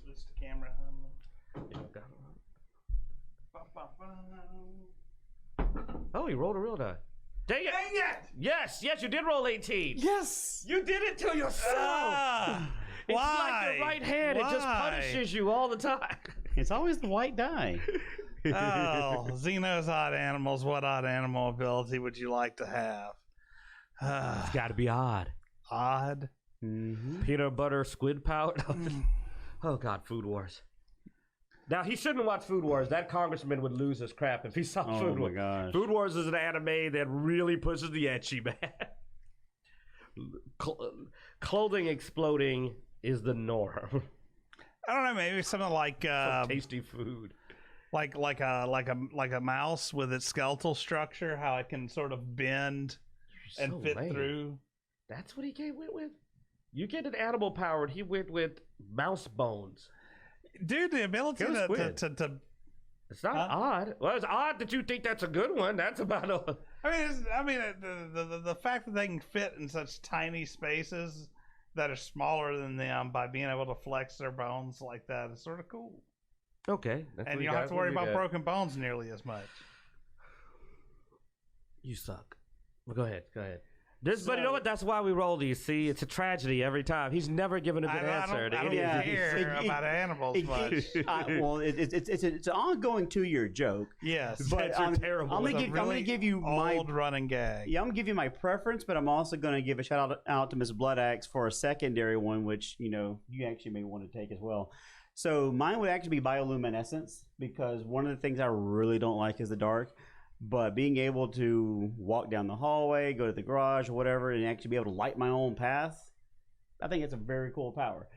switch the camera. Oh, you rolled a real die. Dang it! Yes, you did roll 18. Yes! You did it to yourself. It's like your right hand. It just punishes you all the time. It's always the white die. Oh, Xeno's odd animals. What odd animal ability would you like to have? It's got to be odd. Odd? Mm-hmm. Peanut butter squid powder. Oh, God, Food Wars. Now, he shouldn't watch Food Wars. That congressman would lose his crap if he saw Food Wars. Oh, my gosh. Food Wars is an anime that really pushes the ecchi, man. Clothing exploding is the norm. I don't know. Maybe something like tasty food, like a mouse with its skeletal structure. How it can sort of bend and fit through. That's what he went with. You get an animal powered. He went with mouse bones. Dude, the ability to It's not odd. Well, it's odd that you think that's a good one. That's about a... The fact that they can fit in such tiny spaces that are smaller than them by being able to flex their bones like that is sort of cool. Okay. And you don't have to worry about broken bones nearly as much. You suck. Well, go ahead. But you know what? That's why we roll these. See, it's a tragedy every time. He's never given a good answer. I don't care about animals much. Well, it's an ongoing 2-year joke. Yes, but I'm going to give you my old running gag. Yeah, I'm going to give you my preference, but I'm also going to give a shout out to Miss Bloodaxe for a secondary one, which you actually may want to take as well. So mine would actually be Bioluminescence, because one of the things I really don't like is the dark. But being able to walk down the hallway, go to the garage or whatever, and actually be able to light my own path, I think it's a very cool power.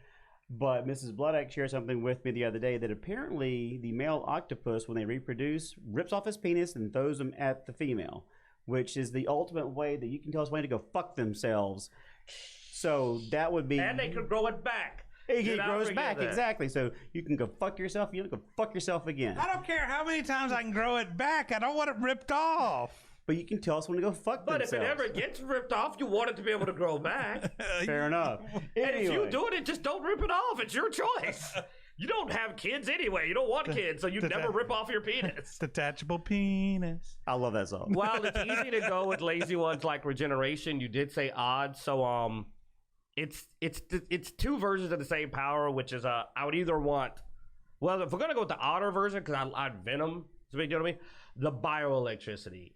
But Mrs. Bloodaxe shared something with me the other day that apparently the male octopus, when they reproduce, rips off his penis and throws them at the female, which is the ultimate way that you can tell somebody to go fuck themselves. So that would be... And they could grow it back. It grows back, exactly. So you can go fuck yourself, you can go fuck yourself again. I don't care how many times I can grow it back. I don't want it ripped off. But you can tell someone to go fuck themselves. But if it ever gets ripped off, you want it to be able to grow back. Fair enough. And if you do it, just don't rip it off. It's your choice. You don't have kids anyway. You don't want kids, so you never rip off your penis. Detachable penis. I love that song. Well, it's easy to go with lazy ones like regeneration. You did say odd, so it's two versions of the same power, which is I would either want, well, if we're gonna go with the odder version, because I'd Venom, you know what I mean? The bioelectricity,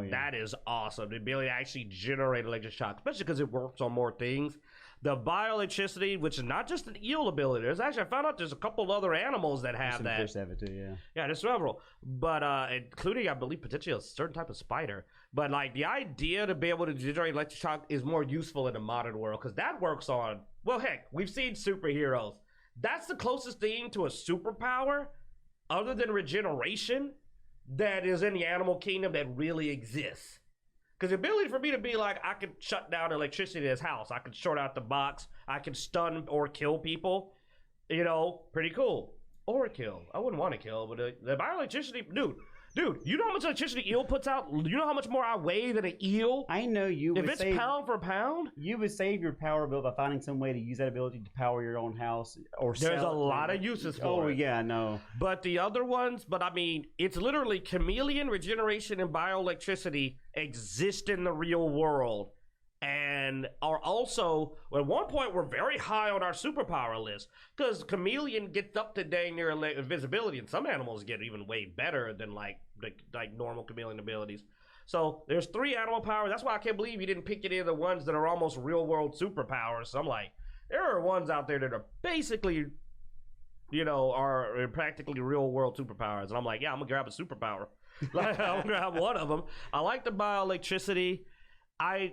that is awesome. The ability to actually generate electric shock, especially because it works on more things. The bioelectricity, which is not just an eel ability. There's actually, I found out there's a couple other animals that have that. Fish have it too, yeah. Yeah, there's several, but including, I believe, potentially a certain type of spider. But the idea to be able to generate electric shock is more useful in the modern world, because that works on, well, heck, we've seen superheroes. That's the closest thing to a superpower, other than regeneration, that is in the animal kingdom that really exists. Because the ability for me to be like, I could shut down electricity in his house, I could short out the box, I could stun or kill people, pretty cool. Or kill. I wouldn't want to kill, but the bioelectricity, dude, you know how much electricity eel puts out? You know how much more I weigh than an eel? I know you would If it's pound for pound? You would save your power bill by finding some way to use that ability to power your own house or sell it. There's a lot of uses for it. Oh, yeah, I know. But the other ones, it's literally chameleon, regeneration, and bioelectricity exist in the real world. And are also, at one point, we're very high on our superpower list, because chameleon gets up to dang near invisibility, and some animals get even way better than like normal chameleon abilities. So there's 3 animal powers. That's why I can't believe you didn't pick any of the ones that are almost real world superpowers. So I'm like, there are ones out there that are basically, are practically real world superpowers. And I'm like, yeah, I'm gonna grab a superpower. I'm gonna grab one of them. I like the bioelectricity. I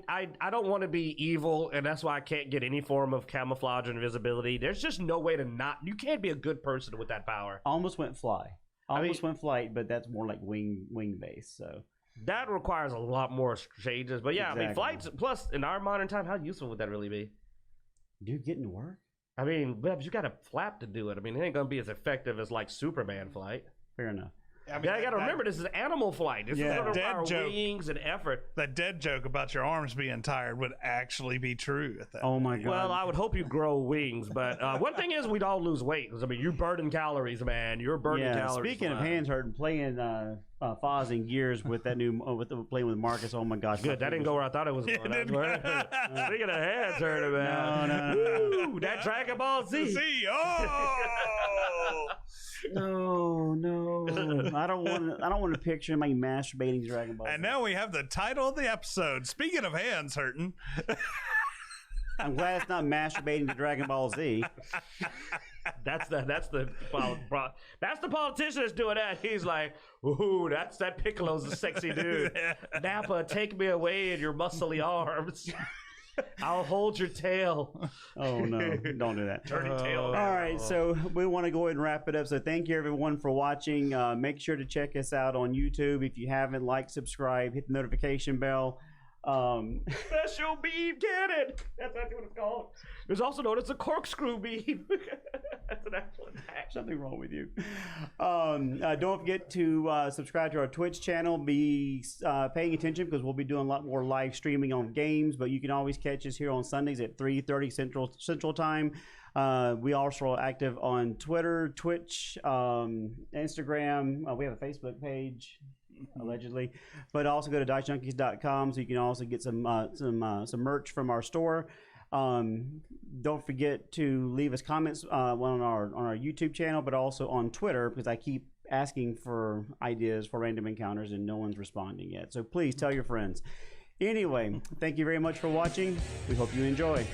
don't want to be evil, and that's why I can't get any form of camouflage or invisibility. There's just no way to not. You can't be a good person with that power. Almost went fly. Went flight, but that's more like wing base. So that requires a lot more changes. But yeah, exactly. Flights. Plus, in our modern time, how useful would that really be? Dude, getting to work. But you got a flap to do it. It ain't gonna be as effective as like Superman flight. Fair enough. I got to remember, this is animal flight. This is going to require wings and effort. That dead joke about your arms being tired would actually be true at that. Oh, my God. Well, I would hope you grow wings. But one thing is, we'd all lose weight. Because, you're burning calories, man. You're burning calories. Speaking of hands hurting, playing Foz and Gears with that new, playing with Marcus, oh, my gosh. Good. That didn't go where I thought it was going. Speaking of hands hurting, man. No. Woo, that Dragon Ball Z. No. I don't want to picture my masturbating Dragon Ball. And now we have the title of the episode. Speaking of hands hurting. I'm glad it's not masturbating to Dragon Ball Z. That's the politician that's doing that. He's like, ooh, that Piccolo's a sexy dude. Nappa, take me away in your muscly arms. I'll hold your tail. Oh, no. Don't do that. Turn your tail. All right. So we want to go ahead and wrap it up. So thank you, everyone, for watching. Make sure to check us out on YouTube. If you haven't, like, subscribe, hit the notification bell. Special beam cannon. That's what it's called. There's also known as a corkscrew beam. That's an actual attack. Something wrong with you. Don't forget to subscribe to our Twitch channel. Be paying attention because we'll be doing a lot more live streaming on games. But you can always catch us here on Sundays at 3:30 Central Time. We also are active on Twitter, Twitch, Instagram. We have a Facebook page, allegedly. But also go to Dicejunkies.com so you can also get some merch from our store. Don't forget to leave us comments on our YouTube channel, but also on Twitter, because I keep asking for ideas for random encounters and no one's responding yet. So please tell your friends. Anyway, thank you very much for watching. We hope you enjoy.